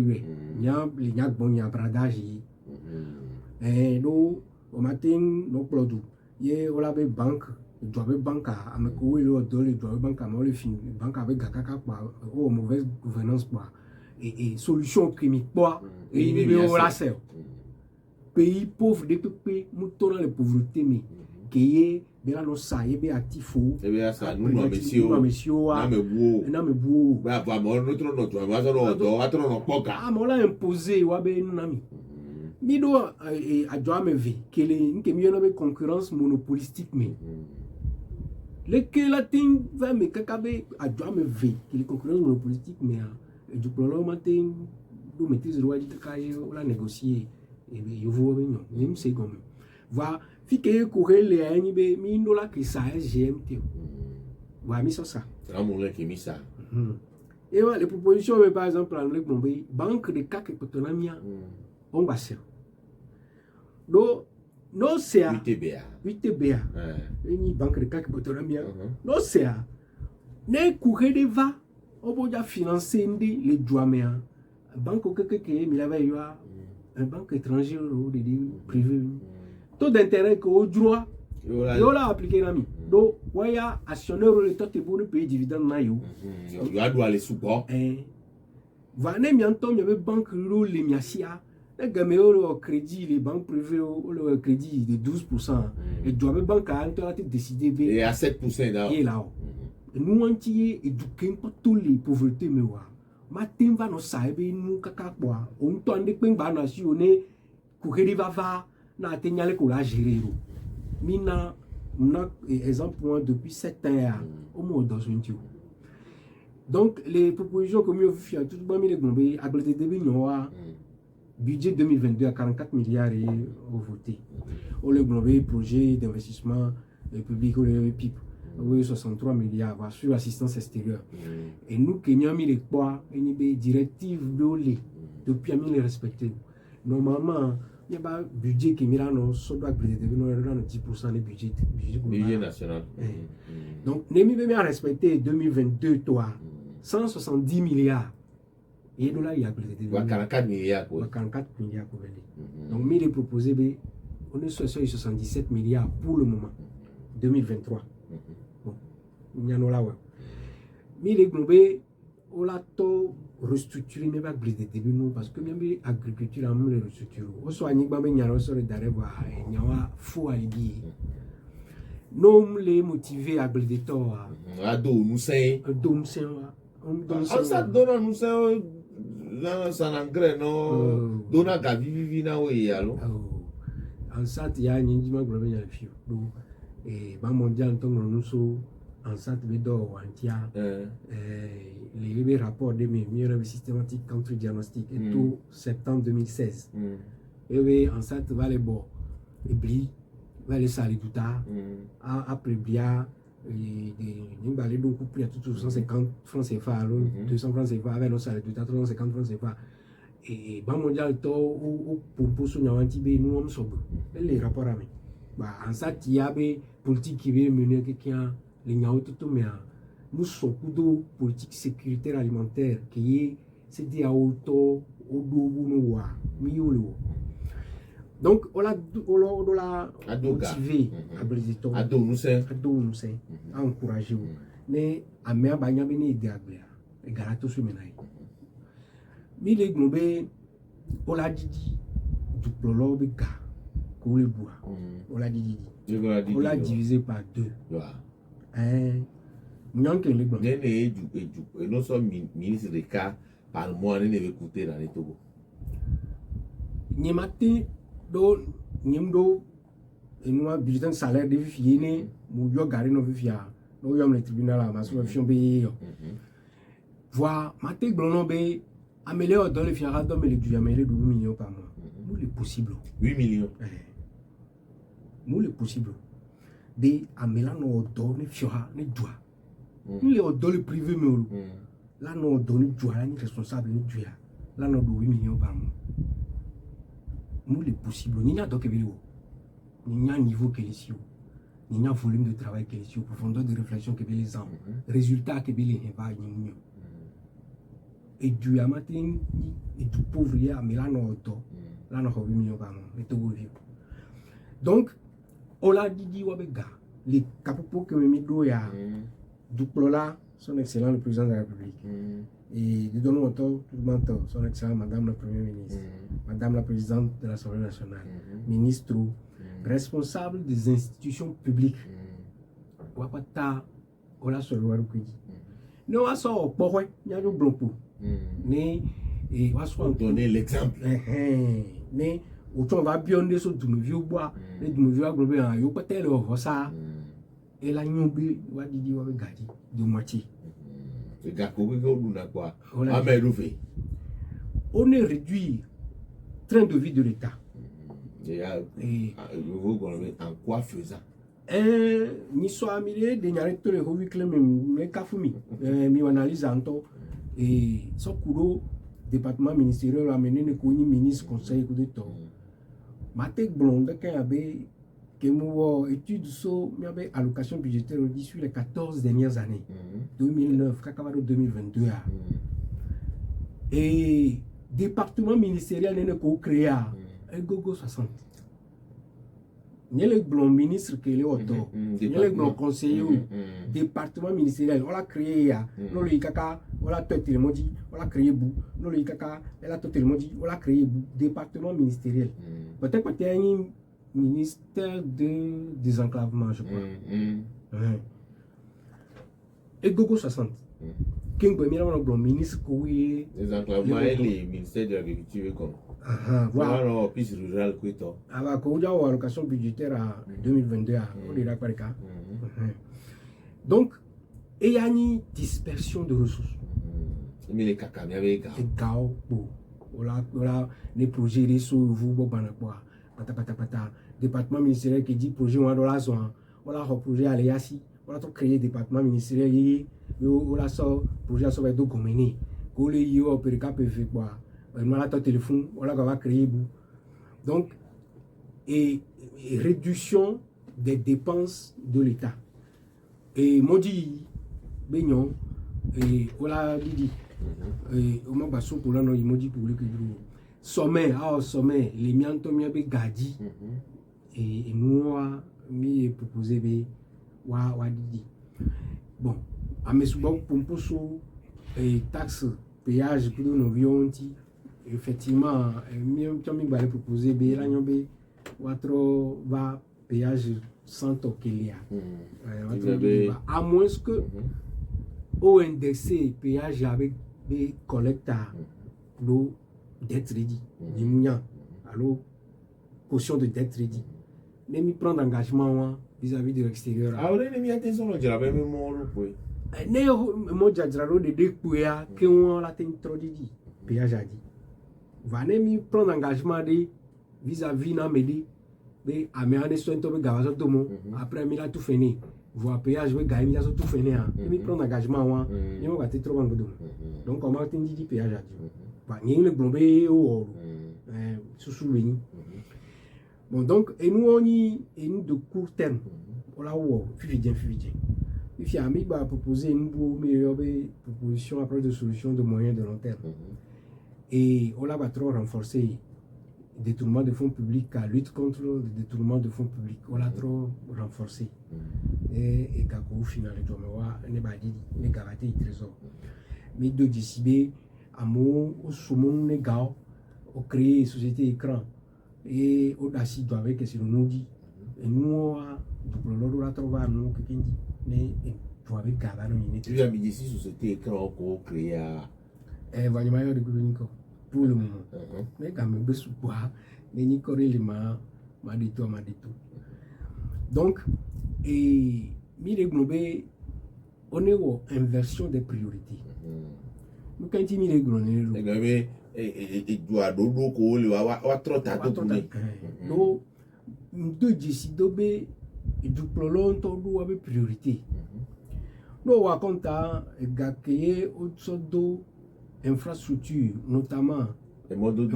nya bon nya bradage no au matin no plodu ye ola be banque doit be banque à me courir le doit be banque à me fin banque avec kaka quoi oh mauvaise gouvernance quoi et solution chimique quoi et il be ola c'est pays pauvre de peuple mouton les pauvreté mais que be la no sa ye be actifo e be asa nous monsieur na me buo ba ba mo no tro no to ba so no do atro no poka ah mo la imposer wa be nami Mido a doit me vie que mieux une concurrence monopolistique mais le que la ting va me kakabe a doit me vie que les concurrence monopolistique mais du problème matin do maîtrise le roi du kakaye ou la négocier et bien yo vo bien même c'est comme va fi que courir les ani be mi ndo la que ça GMT va mi ça là mon qui mi ça et les propositions par exemple en le banque de CAC et Potonamia on va faire do no sea UTBA. UTBA une banque de CAC Botorambia no sea ne courir va oboja financer ndi les douamea banque que milava yoa une banque étrangère ou de privé taux d'intérêt que au droit yo la appliquer nami do waya actionnaire le tot te bon payer dividende na yo yo doit aller sous bord va ne mi antom y avait banque lo le miasia le game au crédit les banques privées le crédit de 12% et doit banque a été décidé et à 7% là et là nous anti éduquer pas tous les pauvretés mais wa matin va no saibe nous kaka kwa on to ande pe ba na si one ku va va na tenyale ko la gérer mina na exemple moi depuis 7 ans au moins dans un tio donc les propositions que mieux fait tout ba mi les gombe abilité de bignoa budget 2022 à 44 milliards et au voté au le gombe projet d'investissement public au le PIP oui 63 milliards sur l'assistance extérieure et nous Kenya mis les quoi une directive de depuis à les respecter normalement il y a pas budget qui mira non so doit président nous dans 10% des budget national donc nemi bien respecter 2022 toi 170 milliards et dollars il y a président 44 milliards 44 milliards pour donc mais les proposés on est sur 77 milliards pour le moment 2023 bon il y en a là ouais mais les globés on l'a tout restructuré mais pas briser début nous parce que même l'agriculture a même restructuré on soit ni ba nyaro sur le derrière wa nyawa fou alibi non les motiver à briser to ado nous c'est on ça donne nous c'est là ça engrais non dona gavi na we yalo en ça il y a ni ma globé ya fio do et ba mondial ton nous so en ça tu do antia les rapports de mes meilleurs systématique contre diagnostic et tout septembre 2016 et oui en ça tu va les bon et bli va les saler tout tard après blia et nous va les donc couper à tout 150 francs CFA 200 francs CFA avec nos salaires tout à 350 francs CFA et ba mondial to ou pour sounya anti nous on sob les rapports à bah en ça il y a des politiques qui veulent mener quelqu'un les nyao tout mais nous sommes de politique sécuritaire alimentaire qui est c'est dit à auto au double nous wa miolo donc on l'a motivé à briser to ado nous c'est à encourager mais à mer banya beni de agber et garato sur menai mi les globé on l'a dit du plolo be ga ko le bois on l'a dit on l'a divisé par 2 non que les blancs et non sommes ministre de cas par mois ne veut coûter dans les Togo ni matin do nimdo et nous bulletin salaire de fiene mu yo gari no fia no yo le tribunal à ma solution be voir matin blanc be améliore dans le fiara dans le du améliore 2 millions par mois nous le possible 8 millions nous le possible de amela no donne fiora ne doit nous les donne le privé mais là no donne doit ni responsable ni doit là no 8 millions par mois nous les possible ni a donc vidéo ni a niveau que les sioux ni a volume de travail que les sioux profondeur de réflexion que les ans résultat que les va ni et du matin et du pauvre ya mais là no do là no 8 millions par mois et tout donc on l'a dit wabega les capopos que me do ya du plola son excellent le président de la République et de donner autant tout le monde son excellent madame la première ministre madame la présidente de l'Assemblée nationale ministre responsable des institutions publiques wapata ola sur le kuji no aso powe nya do blonpo ne et waso donner l'exemple ne autant va bien de so du vieux bois les du vieux aglobe en yo peut-être le ça et la nyombe wa didi wa gadi de moitié le gars ko do na quoi amerouvé on est réduit train de vie de l'État et vous en quoi faisant ni soit milliers de nyare to le hobi klem me kafumi mi analyse anto et so kuro département ministériel amené ne koni ministre conseil ko de to Matek Blon, quelqu'un avait étude sur allocation budgétaire sur les 14 dernières années. 2009, 2022. Et département ministériel n'est pas créé à Gogo 60. Il y a le Blon ministre qui est auto. Il y a le Blon conseiller département ministériel. On l'a créé à Kaka, on l'a tout le monde dit, on l'a créé bou. Kaka, elle a tout le monde dit, on l'a créé bou. Département ministériel. Peut-être que tu as un ministère de désenclavement, je crois. Et Gogo 60. King Bemira, le ministre qui désenclavement et le ministère de l'agriculture. Voilà. Alors, puis rural, quoi. Alors, quand on a allocation budgétaire à 2022, on est d'accord avec ça. Donc, il y a une dispersion de ressources. Mais les caca, il y avait des gars. Voilà, les projets, les sous, vous, pata. Département ministériel qui dit projet, on a la zone. On a un projet à l'EASI. On a créé département ministériel. On a un projet à sauver deux communes. On a un projet quoi. On a un téléphone. On a créé. Donc, et réduction des dépenses de l'État. Et moi, dit, Beignon, et on a dit, et on m'a dit pour l'année, il m'a dit pour le sommet, les miens ont mis gadi, et nous, mi proposé, dit. Bon, à mes souvent, pour et taxes, péage, pour nous, vions, effectivement, mi ont proposé, va péage sans toquelia. À moins que au indexé péage avec des collecteurs l'eau dette ready. Alors, caution de dette ready. Mais mi prendre engagement vis-à-vis de l'extérieur. Ah, on a mis attention, on dirait même mon loup. Moi, j'ai de deux pouya que on l'a trop dit. Péage a dit. Va mi prendre engagement vis-à-vis n'a me mais à mes années soins tombé gavazo tomo après mi la tout fini voir péage we gagne la tout fini hein mi prendre engagement wa ni mo baté trop bango donc comment tu dis péage a dit ba ni le blombe o sous veni bon donc et nous de court terme on la wo fidien il fi ami ba proposer une meilleure proposition après de solutions de moyen de long terme et on la va trop renforcer détournement de fonds publics, à lutte contre le détournement de fonds publics. On l'a trop renforcé. Et au final, les garatés, les trésors. Mais de décider, à mon, au saumon, les gars, au créer une société écran. Et au dassi, avec ce que nous dit. Et nous, on a trouvé, nous, quelqu'un dit. Mais, pour avec Gavano, il y a mis ici, société écran, qu'on crée à. Vanimayo de gouvernement. Pour le moment. Mais quand même, les corrélements, m'a dit tout. Donc, et mille globé, on est en inversion des priorités. Nous, quand il mille globé, et doit dodo ko le wa trop tato pour lui. Donc, deux décidés, et du prolong, tout avec priorité. Nous, on compte à gagner au-dessus d'eau. Infrastructure, notamment le mode de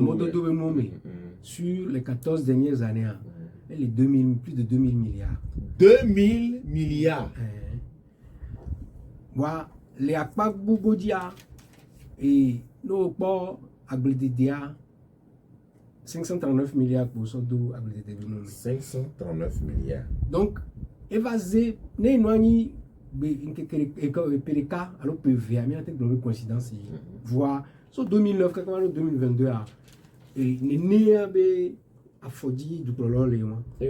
sur les 14 dernières années, et les plus de 2000 milliards. 2000 milliards. Voilà, les APAC Bougodia et nos ports à Blédédia, 539 milliards pour ce dos à Blédédia. 539 milliards. Donc, évasé, n'est PDK, alors PVA, mais il y a une coïncidence. Voir, sur 2009, 2022, et il a à Fodi du prolong Léon. Et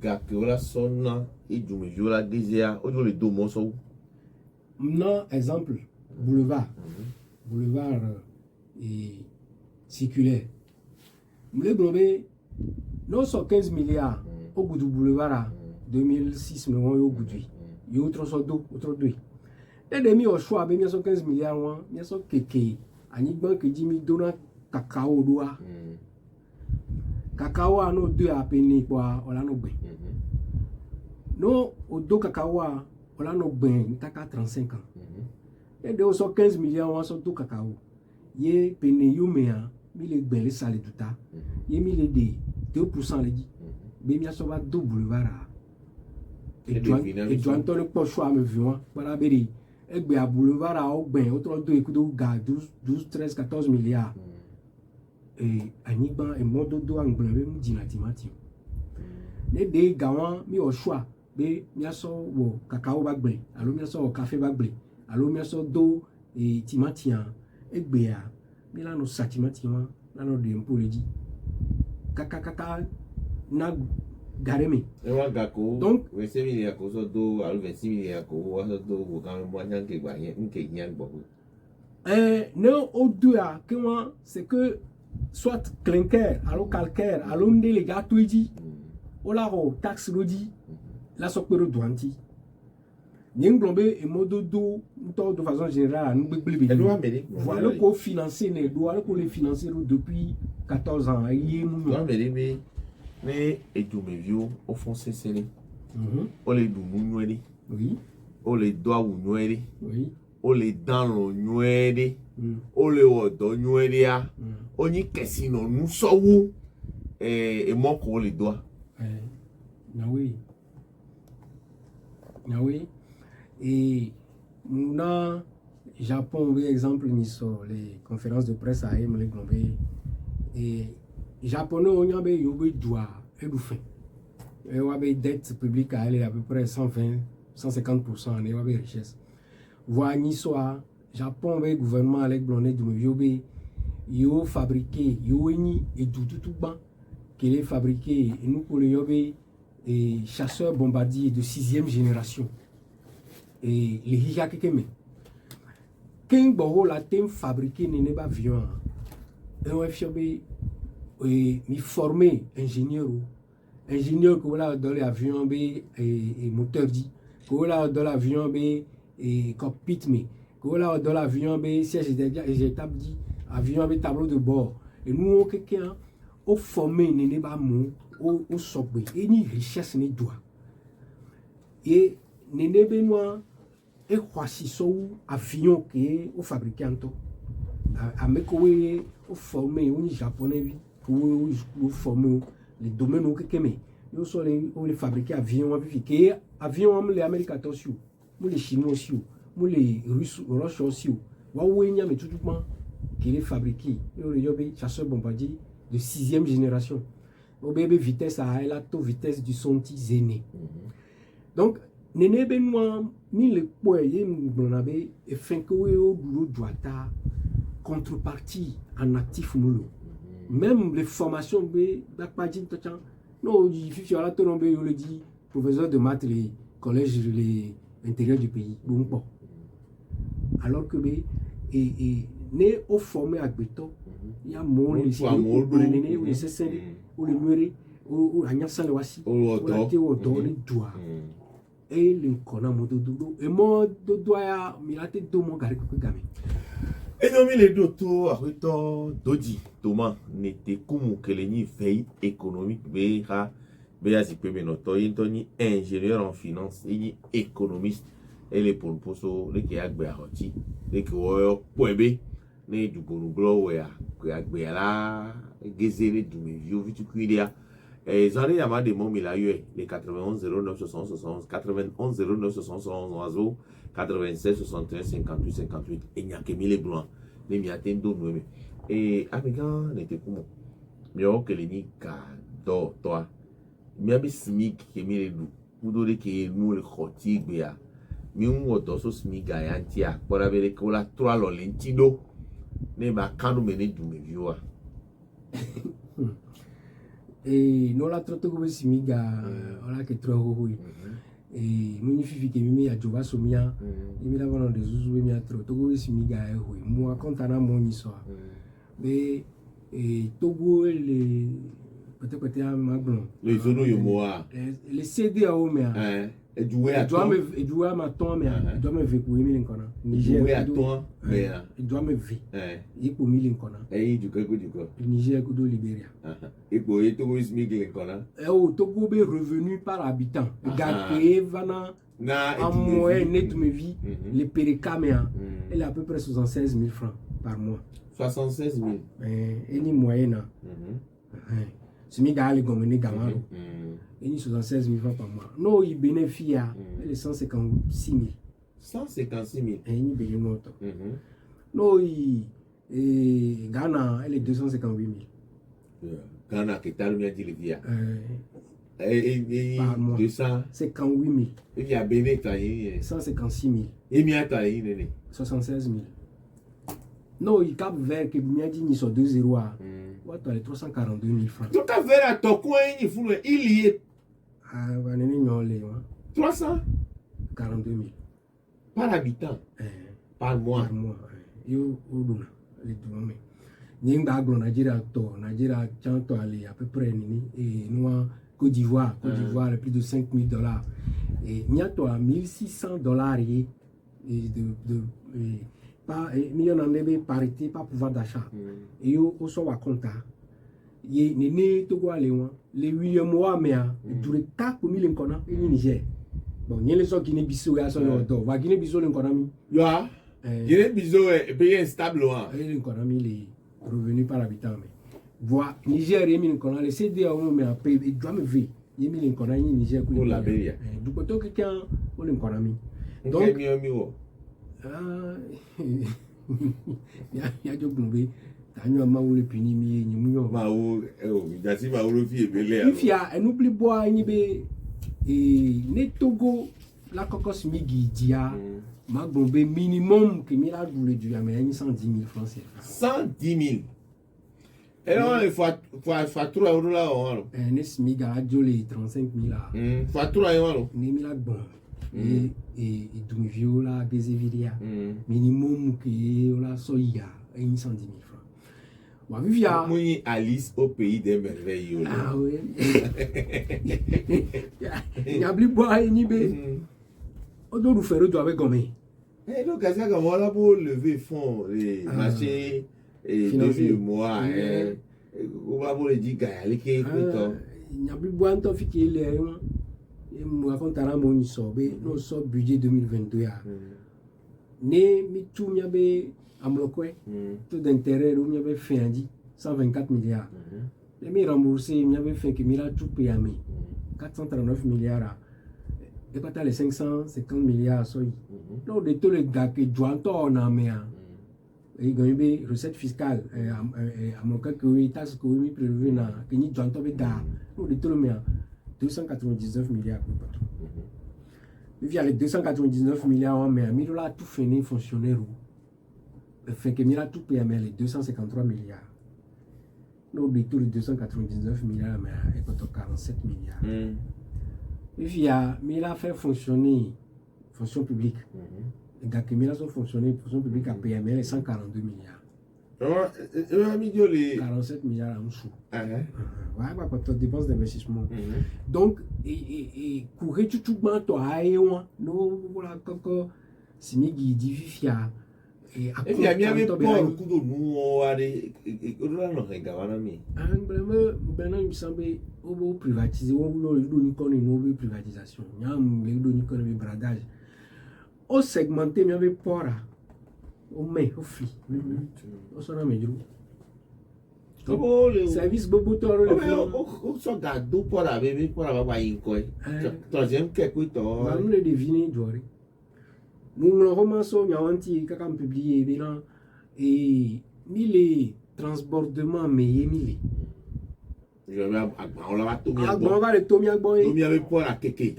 la sonne et du mesure la désert, au lieu de deux morceaux. Non, exemple, boulevard et circulaire. Le globé, non, sur 15 milliards au bout du boulevard. 2006, mais on est au bout de lui. Il y a autre chose autre deux. Et demi au choix, mais il y a 15 milliards, il y a son kéké. Ani banque dit mi donna cacao doa. Cacao a nos deux à peine quoi, on a nos bains. Non, au dos cacao, on a nos bains, il a 35 ans. Et de 15 milliards, on a son dos cacao. Yé peine yumea, mi le bains les salles tout ça. il y a mis les 2% les dit. Mais il y a sur deux boulevards. Et tu entends le poche à me voir. Voilà, béri. Et bien, à boulevard à Aubin, autre deux écoutes de gars, 12, 13, 14 milliards. Et Aniban et Mododo anglais, même dinatimati. Les deux gars, mis au choix. Mais il y a son cacao bagblé. Alors, il y a son café bagblé. Alors, il y a son dos et timatian. Et bien, il y a nos satimatian. Là, nous devons pour le dire. Kaka, na garemi. Donc, 26 milliards, do, alors 26 milliards, do, quand même, moi, n'en qu'un beaucoup. Non, au deux, c'est que soit clinker, alors calcaire, alors on les gars, tout dit, ou la taxe lodi, la sopero douanti. N'y globé et mode de façon générale, nous béglé. Voilà qu'on financer les doigts, qu'on les financer depuis 14 ans. Mais et tout mes vieux au fond c'est serré. On les doux oui. On les doigts ou noués. Oui. On les dents noués. On les odos noués. On y cassino nous sommes et moi qu'on les doigts. Oui. Oui. Et nous dans Japon, par exemple, nous sur les conférences de presse à M. Et Japonais, on y a eu droit et du fin. Et on a des dettes publiques à elle à peu près 120, 150% et on a des richesses. Voilà, ni soit Japon, le gouvernement avec Blondet du Myobe, il a fabriqué, il a ni et tout bas qu'il est fabriqué. Et nous pour le Yobe, et chasseurs bombardiers de 6e génération. Et les Hiyakekeme. Quand Boro la thème fabriqué n'est pas avion. Et on a mi formé ingénieur que voilà dans l'avion et moteur dit que voilà dans l'avion et cockpit mais que voilà dans l'avion siège éjectable dit avion avec tableau de bord et nous on quelqu'un au formé n'est pas mon au sobé et ni richesse ni droit et n'est benoît et voici son avion qui au fabricant à mekowe au formé au japonais pour former les domaines où quelqu'un met. Nous sommes les fabriquer avions, avions, les Américains aussi, les Chinois aussi, les Russes aussi. Huawei n'y a mais tout le monde qui est fabriqué. Il y a des chasseurs bombardiers de 6e génération. Au bébé vitesse à la vitesse du son zéné. Donc, néné benoît, ni le poids, on avait fait que au boulot doit contrepartie en actif moulot. Même les formations, non, il faut la tombe, on le dit, professeur de maths, les collèges de l'intérieur du pays. Bon. Alors que, et né au formé à béton, il y a mon les ou les CCD, ou les murés, ou la nyasa le wasi, ou la théo les doigts. Et le kona mododo, et moi, doigt, milate do mon gari kukugame. Et non, mais les deux arrêtons d'Odi, Thomas, n'était comme que les veille économique, si peut bien ingénieur en finance, et économiste, et les pour les qui a béaroti, les qui ont point B, les du bonuglo, qui a béala, gazélé du vieux viticulia. Et j'en ai à des mots, mais là, les 91 09 71 91 09 71 oiseaux. 96, 61, 58, 58, et il n'y a que 1000 blancs. Les miatins d'eau, et Amigan n'était comment? Mais on que les nids, toi, mais avec Smith qui est mis les loups, ou d'autres qui est nous le crotti, mais on doit se Smith gayantia, pour avoir les colas 3 lentido, n'est pas quand nous menons du meilleur. Et nous la traitons comme Smith, on a que 3 roues. Et magnifique que mimi ya joba somia imi la bana de zuzu mi atro togo simi ga e ho mo akonta na mo ni so mais et togo les peut-être à maglon les zono yo moa les CD à omea et jouer à toi et jouer à ma ton mais doit me veku imi linkona Niger jouer à toi mais il doit me ve et pour mi linkona et du coup Niger ko do Libéria et pour et togo simi linkona et au Togo be revenu par habitant gagné vana en moyenne net me vie les péricaméa elle a à peu près 76 000 francs par mois 76 000 et ni moyenne Simi gars les gommer gamaro. Et ni 76 000 francs par mois. Non, il bénéficie les 156 000. 156 000. Et ni bénéficie. Non, il Ghana, elle est 258 000. Ghana, qui t'a le dit le via. Par mois. 258 000. Il y a Béné, 156 000. Et m'y a 76 000. Non, il cap vert que m'y a dit ni sur 2 0 à. Les 342 000 francs. Donc, à vers à ton coin, il y est. Ah, on est mis 342 000. Par habitant. Par mois. Par mois. Yo, les deux hommes. N'y a pas Nigeria, Tchanto, à peu près, et nous, Côte d'Ivoire, plus de 5 000 $. Et n'y a pas $1 600 pas million en parité, pas pouvoir d'achat. Et au soit à compte. Il y a tout quoi les 8 mois, mais il dure 4 000 en Niger. Bon, il y a les gens qui ne bisous à son ordre. Va Guinée bisous l'économie. Ya, Guinée bisous est payé instable. L'économie, les revenus par habitant. Voilà, Niger, il y a mis les CDA, mais à payer, il doit me ver. Il y a mis l'économie Niger pour la payer. Du côté quelqu'un pour l'économie. Donc, il y a du boulot. Tanyo maoule pini mi nyimunyo. Maou, dasi maoule fi ebele. Ifia, n'oublie bois ni be ne Togo la kokos mi gidia. Ma gombe minimum que mi la doule du mais 110 000 francs CFA. 110 000. Et là, il faut 3 € là. Ne smi ga jole 35 000 là. Faut 3 €. Ne mi la bon. Et du viola bezeviria. Minimum que la soya 110 000 francs. Vivia. Moi, Alice au pays des merveilles. Ah oui. Il y a plus bois et ni bé. On doit nous faire le doigt avec gomme. Et donc, c'est comme on a pour lever fonds, les marchés, et 2 mois. On va pour le dire, il y a plus bois en tant que il est. Et moi, quand on a mon isobé, nous sommes budget 2022. Ne mi tout mi abe amlokwe taux d'intérêt où mi avait fait 124 milliards. Les mi remboursé mi avait fait que mi la tout payé 439 milliards. Et pas les 550 milliards soy. Donc de tous les gars que joint on a mis et gagne des recettes fiscales amlokwe que oui taxe que oui prélevé na que ni joint on da. Donc de tous les 299 milliards pour pas tout. Il y a les 299 milliards, mais il a tout fini fonctionnaire. Fait que il a tout payé les 253 milliards. Nous, de tous les 299 milliards, mais il y a 47 milliards. Il a fait fonctionner fonction publique. Et quand il a fait fonctionner fonction publique à payer les 142 milliards. 47 milliards en dessous. Ouais, quand on dépense d'investissement. Donc, courir tout le monde, toi, non, voilà, quand c'est mis qui difficile. Et puis, il y a même pas beaucoup de nous, on a des. Maintenant, il me semble qu'on va privatiser, on va donner une privatisation. Il y a un bradage. On segmente, il y avait port. On met au fli. On s'en a mis du service bobo to on so gado pour la bébé pour la baba inko troisième quelque temps on le deviner jori nous le romançon nyawanti kaka publié bilan et mille transbordement mais mille je vais on la va tout bien bon va le tomia boy tomia avec pour la keke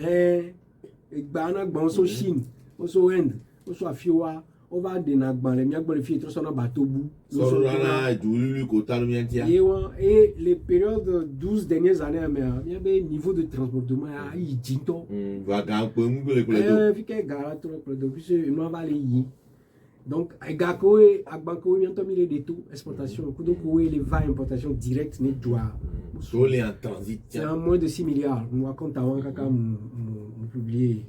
gbana gbon so Chine o so Inde o so afiwa on va de les miagbo les filles trop sur un bateau bout et les périodes de 12 dernières années il y avait niveau de transportement à Ijinto donc Gako et Agbanko bientôt mis les tout exportation donc les vins importation directe n'est droit en transit c'est en moins de 6 milliards nous raconte avant kaka publié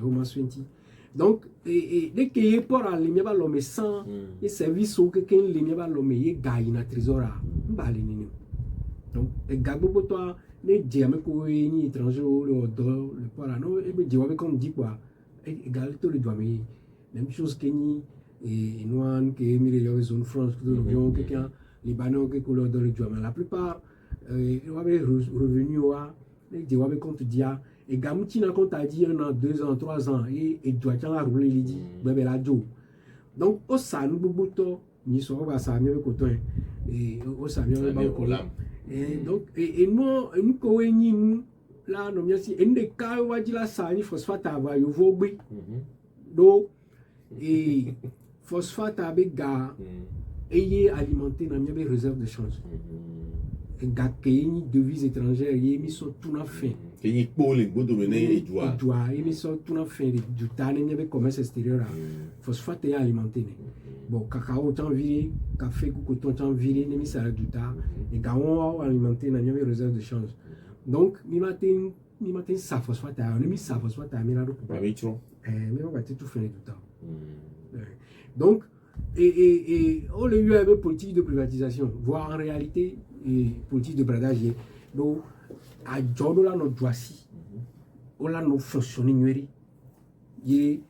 Roman 20. Donc, dès qu'il y a pour aller, il y a l'homme sans et service ou quelqu'un il y a l'homme il gagne na trésor donc les gars pour toi les diamants que ni étranger le pour là non et bien diamants comme dit quoi égal tout le doigt mais même chose que ni et noan que mi les zones France que nous quelqu'un libanais que couleur dans le doigt mais la plupart revenu de Wabe compte dia et Gamoutina compte a dit 1 an, 2 ans, 3 ans et doit a roulé il dit bébé la jo. Donc au salon boboto ni so ba sa mi ko to et au salon ba ko et donc et nous ko ni nous là no miasi en de ka waji la sa ni phosphate ava yo vogbe do et phosphate avec ga ayé alimenté na mi réserve de change. Une devise étrangère, il mis sur tout la fin. Il mis sur tout la fin du temps, il y avait commerce extérieur. Phosphate est alimenté. Bon, cacao, tant viré, café, coton, tant viré, il mis ça du temps. Et gaon alimenté, il y avait réserve de change. Donc, mi matin, ça phosphate, on a mis ça phosphate à Mirado. Mais on va tout faire du temps. Donc, et on a eu une politique de privatisation, voire en réalité, politique de bradage. Donc, à Jordan, là, notre doigt-ci, on a nos fonctionnaires. Et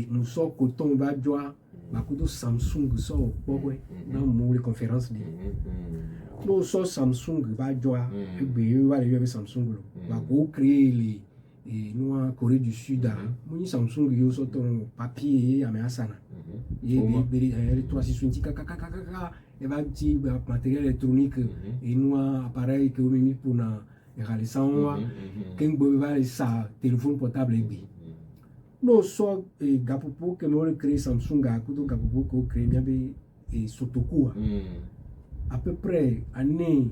nous sommes coton, badjoa, Makudo Samsung, sort dans les conférences. Nous sommes Samsung, badjoa, et on va aller Samsung. On va créer nous en Corée du Sud, nous Samsung, nous sommes papier, améasana. Et les 360 et matériel électronique et nous appareil que nous mis pour na réaliser ça téléphone portable et nous sommes gapopo que nous créé Samsung à côté gapopo que créé bien et Sotoku à peu près année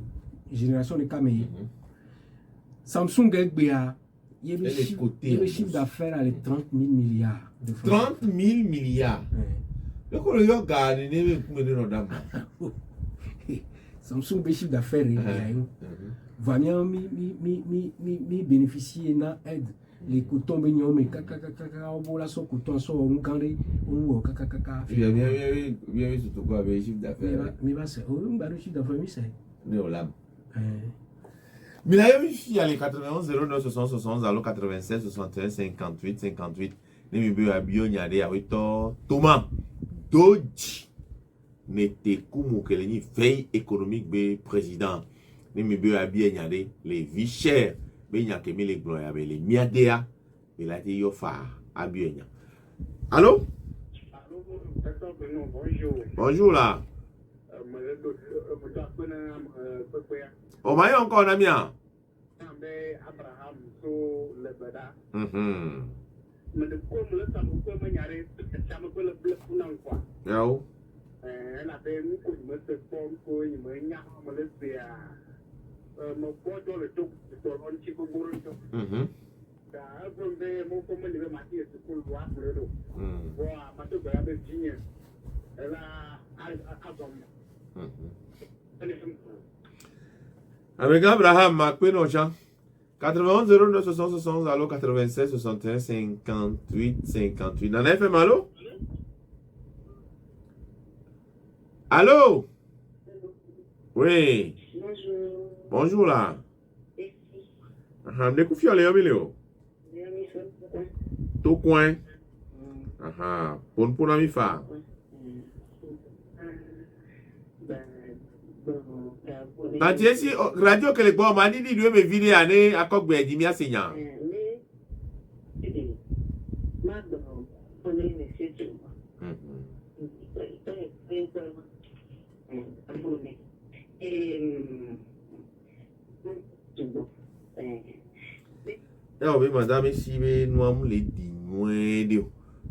génération de caméras Samsung GBA il y a le chiffre d'affaires à les 30 000 milliards de francs. 30 000 milliards. Samsung le chiffre d'affaires va bien mi bénéficier d'un aide les cotons baignons mais kaka au bola so coton so on gandé on kaka bien surtout quoi avec chiffre d'affaires mais va c'est on va le chiffre d'affaires mais c'est néolam mais là il y a les 91 09 60 alors 96 61 58 58 les mieux à bio nyade avec Thomas Doji n'était comme que les veille économique be président les mieux à bien nyade les vies chères ben y a que les gloires avec les miadea il a dit yo fa à bien allô bonjour là o ma yon encore ami a Abraham so le bada me de ko me le tam ko me nyare chama ko le bleu nan quoi yo la be mu ko me se pon ko ni me nya me le bia me ko do le to on chi ko buru to da abun be mo ko me le ma ti se ko lo afre do bo ma to ga be jinya la azom avec Abraham Macpé no chan 91 09 60 allo 96 61 58 58 dans FM allo allô oui bonjour là de kufio le yobileo to coin pon ami fa Nanti si radio que les bois m'a dit lui me vidéo année à Kokbe dit mi enseignant. Oui, madame ici, nous avons les dîmes.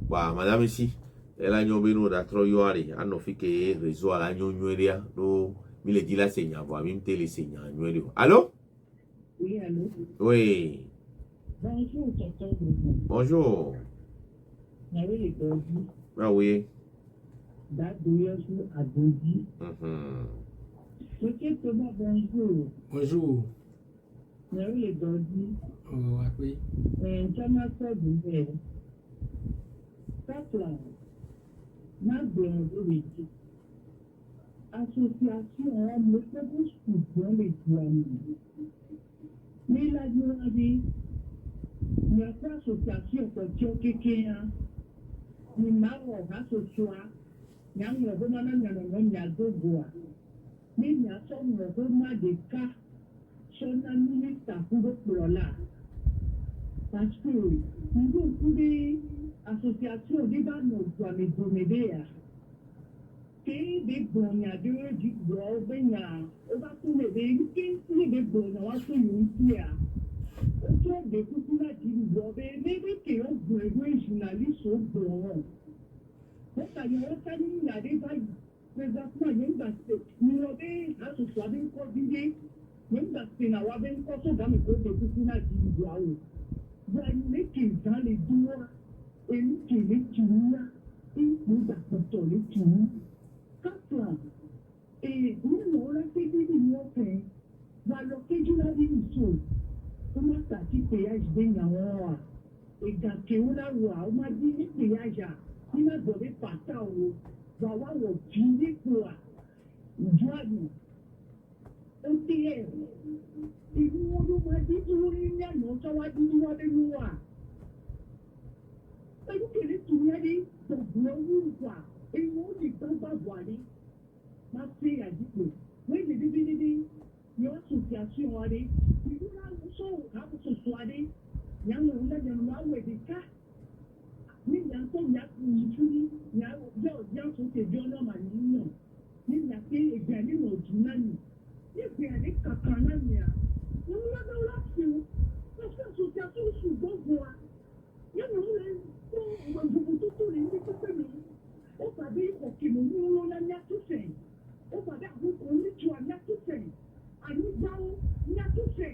Bah, madame ici, elle a nous besoin d'être yoari. Elle nous fait que réseau à la nyonyoria. Donc, il est dit là, Seigneur, voir même télé Seigneur. Allô? Oui, allô? Oui. Bonjour, tonton. Bonjour. Ah oui, Dondi. Ah oui. D'Adoyasu à Dondi. Monsieur Thomas, bonjour. Bonjour. Ah oui, Dondi. Oh, oui. Chama Saboué. Papa, ma bonne association, me fait beaucoup dans les douanes. Mais la douane, il n'y a pas d'association pour quelqu'un. Ni maro association, il y a vraiment un deux bois. Mais il y a vraiment des cas national minister kúrò pọ̀lá parce que nous kúrò association débat nos Guamédéa que des bons à deux du bois benya on va tourner des bons à tout ici autour de tout la du bois mais que on veut journaliste au bon donc il y a des bails présentement il y a nous avons association coordonnée même dans ce na wa ben ko so ba mi ko de tout la du bois wa ne qui dans les doigts et nous qui les tuons et nous d'acceptons les tuons quand et nous on a fait des mots va le que je la vie sur comment ça qui péage bien là et quand que on a on m'a dit ni péage il m'a donné pas ça ou va voir au fini quoi douane OTR et nous on m'a dit tout il y a non ça va dire nous avec nous et que les tuons dit donc nous quoi et nous dit pas voir ma fille a dit que oui, j'ai dit, il y a une association, il y a une association, il y a une cas, mais il y a un peu de il y a un peu de il y a ó padà àwọn oníjọ anátúfẹ̀ ànígbáwó anátúfẹ̀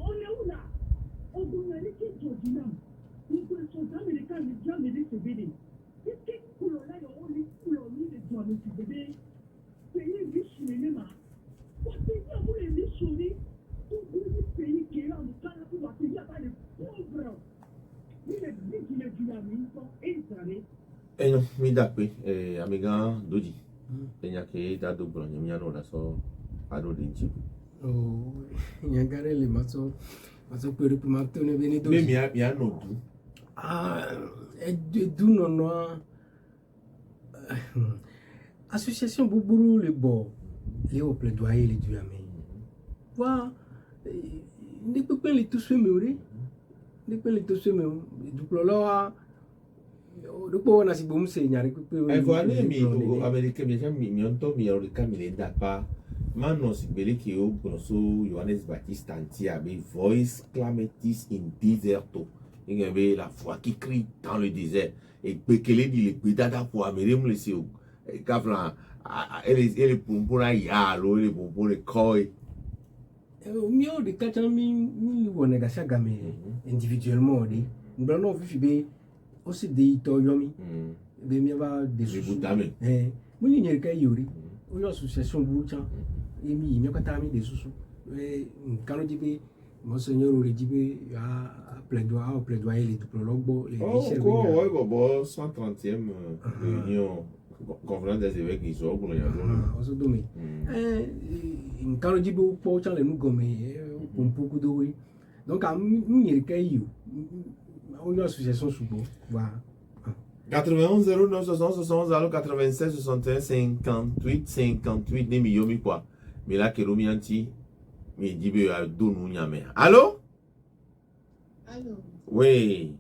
ọ̀lẹ́wùlà ogun ẹni kéjì òjìnà nígbà tó dámìlíkà ní jámìlì tìbìlì títí kúrò láyọ̀ ó ní kúrò ní ìdìjọ àmì tìbìlì pèyí ìlú sùnì ní mà wọ́n ti ní àwọn èlé sùnì tó gbé ní pèyí kéré àwọn kálákù wà sí yàrá rẹ̀ pọ́ọ̀bùrọ̀ nílẹ̀ ìdíjìlẹ̀ jùlọ àmì ń kọ́ èyí Enyo mi dakpe amiga doji enya ke da do bro nyamya no la so ado de nchi oh nyangare le maso pere prima tone bene doji me mi no du e du no association buburu le bo le au plaidoyer le du amé wa ni pepe le tout se meure ni pepe le tout se meure du plolo Dopo na si bom se nyare pepe ane mi o amerika mi jam mi onto mi ori ka mi le da pa mano si bele ki o so Johannes Baptiste Antia be voice clametis in deserto ingebe la foi qui crie dans le désert et bekele di le gbedada pour amerim le si o kafla ele pumpura ya lo ele pumpura koi mio de kacha mi wona ga shaga me individuellement de mbano fifi be aussi de to yomi be mi ba de su muni nyere ka yori o yo association bucha emi mi ka ta mi de susu kanu jibe monseigneur le jibe a plaidoyer les diplômes les chefs ouais bon 130e réunion conférence des évêques ils sont pour o so domi kanu jibe po cha le nu gome pour beaucoup de oui donc a mi nyere ka yo une association Soubo. Voilà. 91 09 71 alors 96 61 58 58 ne mi yomi quoi. Mais là que Romi anti me dit be a donu nyame. Allô? Allô. Oui.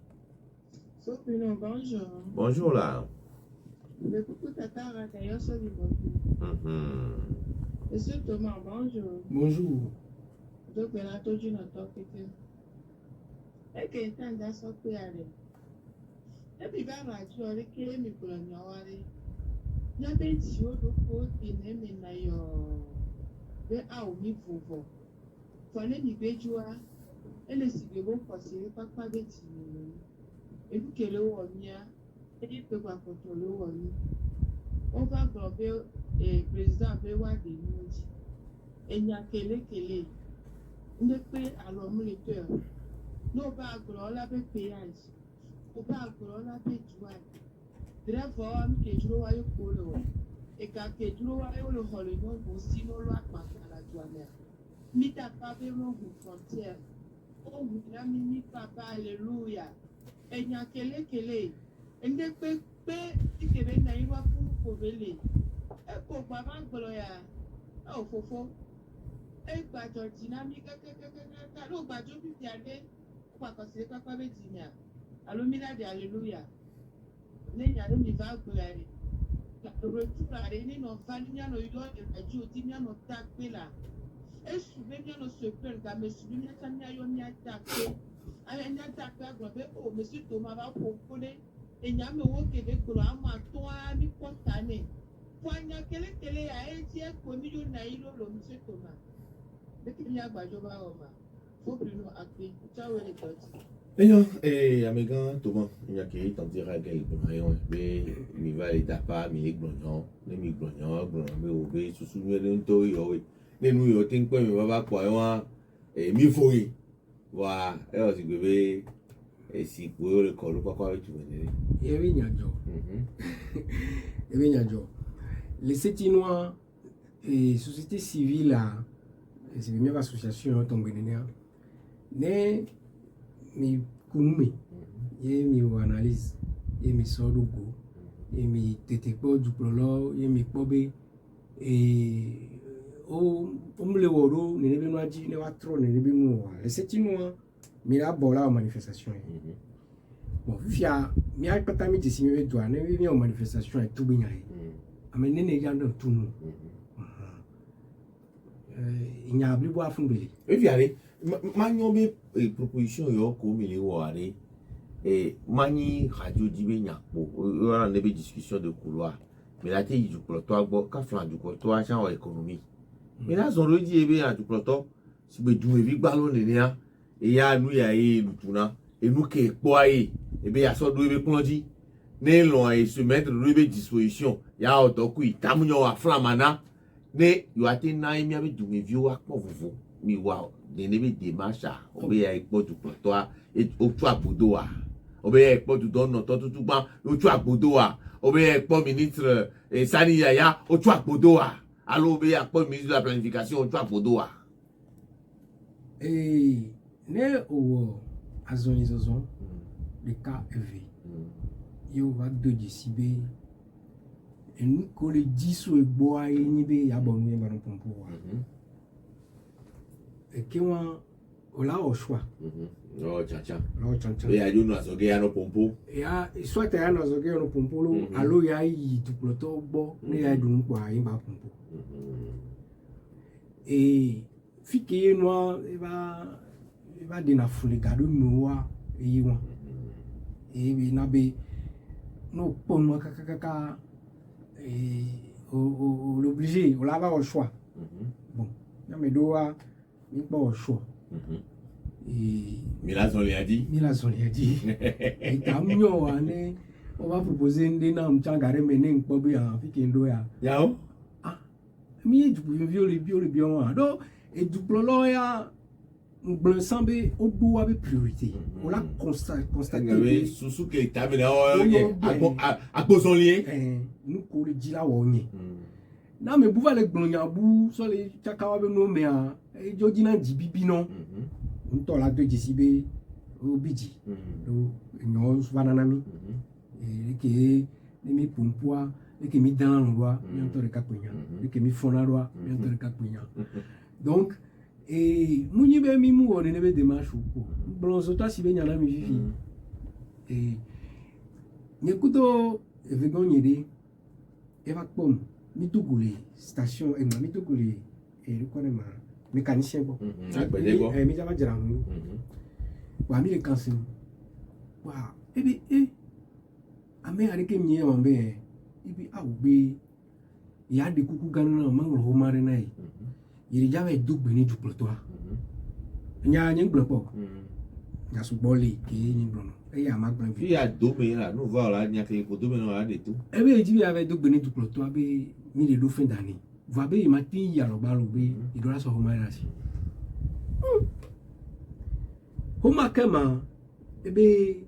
Sopino, bonjour. Bonjour là. Le coucou tata Rakayo sur le bord. Monsieur Thomas, bonjour. Bonjour. Donc, on a tout dit notre côté. Et que tant d'à sortir aller. Et puis, va radio avec les micros nyawari. Il y a des choses pour qui n'aiment pas yo. Ben a au niveau. Fallait ni bejoa. Et les cigars passés pas de tini. Et vous que le womia. Et il peut pas contrôler womi. On va bomber le président Bewa de nous. Et il y a kele. Ne peut alors militaire. No ba agro la be péage. O ba agro la be douane. Drève am ke duro wa yo kolo. E ka ke duro wa yo le hole no bo si no lo apa la douane. Mi ta pa be mo frontière. O wu na mi papa alléluia. E nya kele. Ende pe ikebe na yi wa fu ko bele. E ko pa ma gboro ya. O fofo. gbàjọ dynamique kaka ló gbàjọ bíbí adé ó pàkọsílẹ̀ pápá méjì ní alómìnàdé alléluia lẹ́yìn alómìnira gbéra rẹ̀ retour rẹ̀ nínú vanillano yọ ìrìnàjò tí míànà tá pé là èsù bẹ́ẹ̀ míànà sọ pé nǹkan mẹ́sù bí míànà ní ayọ́ ní àtà pé ayọ́ ní àtà pé àgbọ̀n pé ó mẹ́sù tó máa bá kó kólé èèyàn mi owó kéde gbòòrò àwọn àtọ́ á ní pọ́ńtà ní fún anya kélékélé àyè tí ẹ kò ní yóò náà yí ló lò mẹ́sù tó máa bẹ́ẹ̀ ní àgbàjọba ọ̀ma fóbìnrin àpè táwọn èlé tọ́jú. Eyan, amegan Thomas, il y a qui tenter à gagner pour rien, mais il va les taper, mais les glognon, mais au bé, sous le to yo, les nous yo think mais va pas quoi, mi foi. Voilà, et aussi bébé, et si pour le corps pas quoi tu veux. Et oui, Nyajo. Et oui, Nyajo. Les Sétinois et société civile là, c'est une même association tombée né mi kunume ye mi wo analyse ye mi sodogo ye mi tete po juplolo ye mi pobe o mle woro ne be no aji ne wa tro ne be mu wa Sétinois mi la bola manifestation bon fia mi a pata mi disi mi do ne mi o manifestation e tu binya e amene ne ya no tu no nya bli bo afunbele Et viare, magnobe proposition yo ko mi le ware. Et mani radio dibe nyakpo, on a des discussions de couloir. Mais là tu du ploto bo ka flan du ploto a chan économie. Mais là son redi ebe a du ploto, si be du evi gbalo ne ya, e ya nu ya e lutuna, et nous ke po aye, ebe ya so do ebe plonji. Ne lo e se mettre ebe disposition, ya otoku itamunyo wa flamana. Ne yo ate na emi abe du evi wa po vovo. Mi wa de nebe démarche obe ya ekpo du ploto a et otu agbodo a. Obe ya ekpo du don no to tutu gban otu agbodo a. Obe ya ekpo ministre Sani Yaya otu agbodo a. Alo obe ya ekpo ministre de la planification otu agbodo a. Ne o azonizozon le cas élevé. Yo va de disibe et nous ko le 10 ou boa e nibe ya bonu e baron pompo wa. Et qui ont au choix. Oh, tcha. Là, tcha. Et ayo no asoge ya no pompo. Et soit ya no asoge no pompo lo, alo ya yi du ploto bo, ne ya dun kwa yi ba pompo. Et fiki no e va de na fule gado noa e yi wa. Et bi na be no pon kaka l'obligé, on l'a au choix. Bon, ya me doa ni pas au choix. Milazon lui a dit. Et camion, on va proposer un déna, on tient garé mener un pobe à Fikendo ya. Yao? Ah, mais du viol bien. Donc, et du plolo ya, on blanc semble au bout avec priorité. On l'a constaté. Sous que t'as mis à poson lié. Nous coulons le dit là où on est. Non, mais vous allez blondiabou, sur les chakawabe no mais et jodina dibibi non. On t'en la de disibe au bidi. Non, bananami. Et que mi pompoa, et que mi dans la loi, bientôt le capunya. Et que mi font la loi, bientôt le capunya. Donc, et mouni be mi mou on ne démarche ou blonzota si ben yana mi vivi. Et nyekuto evegon yede eva pom mi tugule station e mi tugule e le connais ma mécanicien bon. Mi jaba jaramu. Wa mi le kansin. Wa ebi ame arike mi e mambe ebi awbe ya de kuku ganna mangro homare nai. Il y avait deux bénis du plateau. Il y a un bloc. Il y a ce bolé qui est un bloc. Et il y a un bloc. Il y a deux bénis là. Nous voilà, il y a quelques deux bénis là de tout. Et bien, il y avait deux bénis du plateau. Il y a deux fins d'année. Vous avez matin, il y a le ballon. Il doit se remettre là. Comment comment? Eh bien,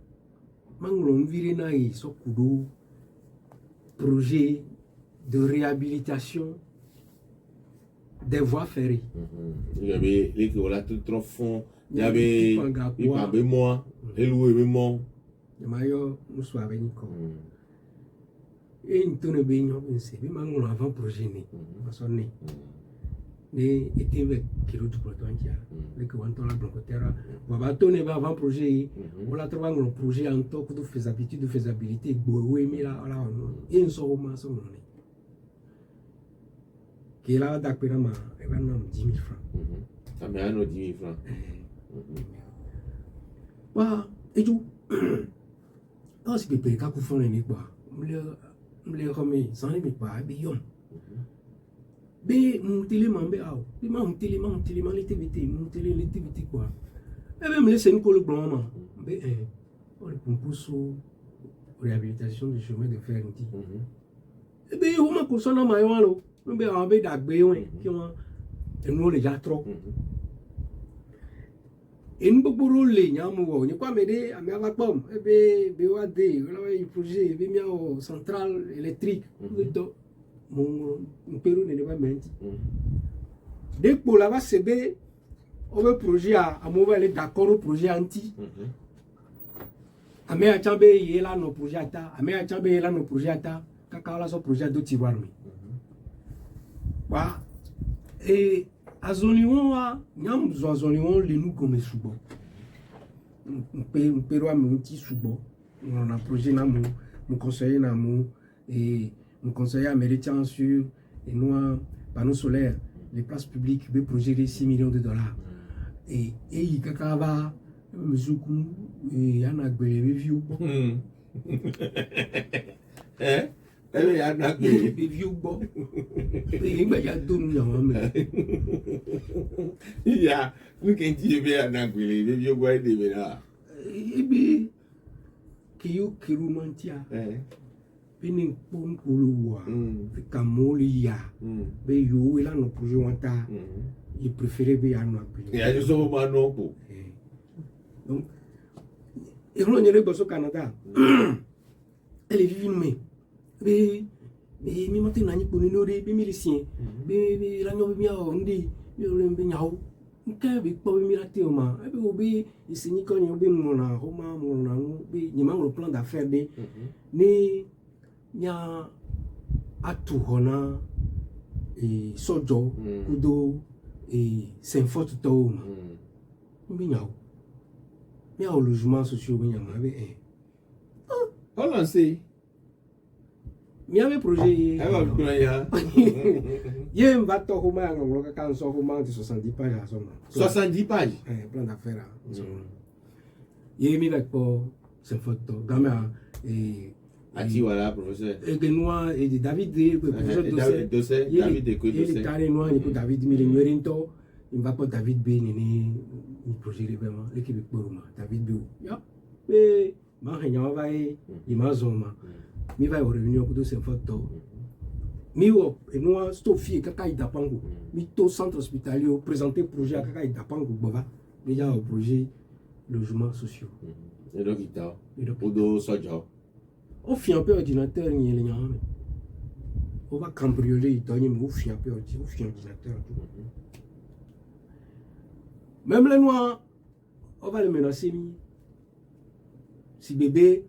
Manglon Virena et Sokudo, projet de réhabilitation des voies ferrées. Il y avait les qui ont trop fond. Il y avait les pambés moi, les loués moi. Le maillot nous soit avec Nico. Et une tonne de baignon, c'est bien avant projet né. ne était qui l'autre proton qui a le que on la blocoterra va tourner avant projet on la trouve un projet en tant que de faisabilité boé mais là il y a un sort au son qui là d'accord ma et va non 10 000 francs ça met un 10 000 francs wa et tout ah c'est que quand vous faites une quoi me remet sans les pas bien be mon télé mambe aw be mon télé l'été mon télé l'été quoi et même laisser une colle blanc be on le propose réhabilitation du chemin de fer dit et be o ma ko sona ma yo lo be a be dagbe won ki won enu le ja tro en boboro le nyamu wo ni kwa mede ami ava pom e be wa de la projet be mi o centrale électrique mon Pérou ne pas mentir. Dès que là va se bé, on veut projet à mauvais d'accord au projet anti. Amé a chambe y là nos projets ata, amé a chambe y là nos projets ata, kaka là son projet de tiroir mi. Wa et azolion wa nyam azolion le nous comme subo. Un Pérou a mon petit subo. On a projet na mon conseiller na mon et mon conseiller américain sur les noirs panneaux solaires, les places publiques, le projet de 6 millions de dollars. Et il y a monsieur Koum, il y a un review. Eh? Il y a un review. Il y a deux millions. Il y a nous qui disons un review. Et bien, qui est romantique. Bini pon kuluwa kamolia be yo ila no projet wanta il préférait be anu apeli et a so ma no ko donc et on est au Canada elle est vivie mais mi mate nani ko ni nori be milicien be la no be o ndi yo le be nyao nka be po be mirate o ma be obi isini ko ni obi mo na ho ma mo na be ni ma le plan d'affaires de ni nya atu hona e sojo kudo e senfort to ma mbi nyawo mi a logement social bi nyama be how long say mi ave projet va plan ya ye mba to ho ma ngolo ka kan so ho ma de 70 pages à son 70 pages plan d'affaires ye mi va ko senfort to gama e Ati voilà professeur et que nous et David professeur Dossé David de Dossé il est noir il David Milinguerinto il va pas David B ni projet vraiment l'équipe pour moi David B ya mais ma rien va il m'a zoma mi va au réunion pour ces photos mi wo et nous stofie kaka idapango mi to centre hospitalier présenter projet kaka idapango bova déjà au projet logements sociaux et donc il pour do sojo on fait un peu ordinateur ni les gens on va cambrioler on fait un peu ordinateur même les noirs on va les menacer si bébé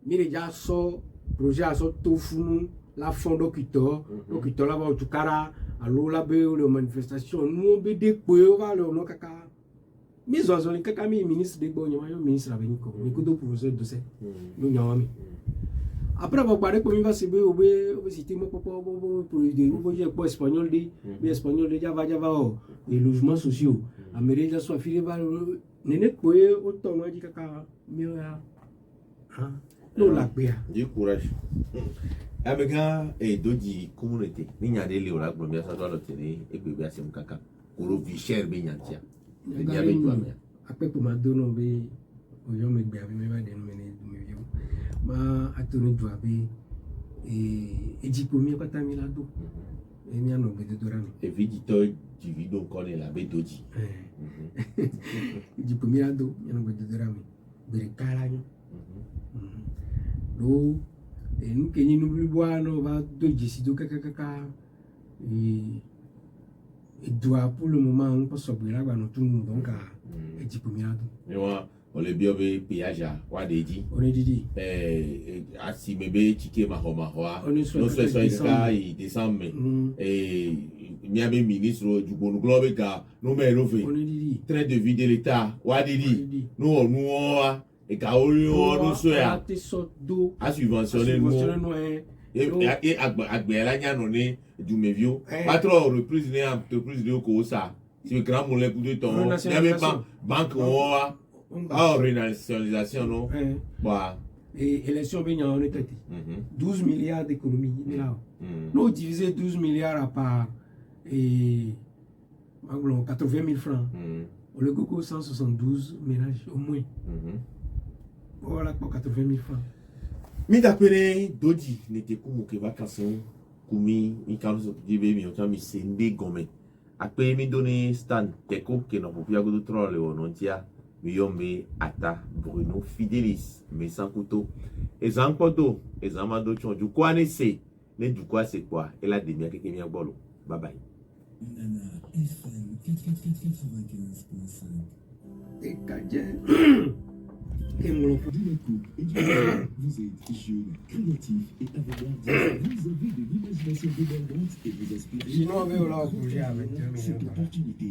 mais déjà so projet à so tofu la fond d'ocuteur là va au tukara allo la be le manifestation nous be de on va le no kaka mi zo les kaka mi ministre de bon ministre avec ko mi ko do professeur de c'est nous nyawami après vous parlez comme il va se be citer mon papa pour le pour espagnol dit mais espagnol déjà va les logements sociaux américain soit filé va nene ko autant moi dit kaka mieux hein non la paix du courage amega et doji communauté ni nya de le ora gbo mi asa do tele e gbe bi ase mu kaka koro vi share be nyantia ni nya be ju amia après pour ma dono be oyo me gbe abi me ba de no me yo ma atoni ju abi e jipo mi pata mi lado e mi ano be do rami e vidito di video con la be doji jipo mi lado mi ano be do rami be kala nyo do et nous qui nous voulons va doji si do kaka et doit pour le moment on peut s'obliger là dans tout le monde donc et jipo mi lado on le bio be péage wa deji on est dit asi bébé chike ma ho no so so ka i décembre et mi a be ministre du bon globe ka no me no fe On est dit. train de vie de l'état wa didi no nu wa e ka o no so ya Te sort d'eau. a subventionner nous et agbe la nya no ni du mevio pas trop reprise ni entreprise de ko ça c'est grand moulin pour de ton il y avait banque wa renationalisation non bah et élection bien on est traité 12 milliards d'économies là nous diviser 12 milliards à part et 80 000 francs on le gogo 172 ménages au moins voilà pour 80 000 francs mi tapene doji n'était comme que vacances kumi mi kanu so dibe mi o mi sende gome ape mi doni stand teko que no popia go troll o non tia mi yombe ata Bruno Fidelis mais sans couteau et sans couteau et sans mando chonju quoi ne c'est ne du quoi c'est quoi et la demi que mi agbolo bye bye Nana FM 95.5 et kadje que mon vous êtes jeune, créatif et avant-gardiste, vous avez de l'imagination débordante et vous aspirez sinon avec là projet avec cette opportunité.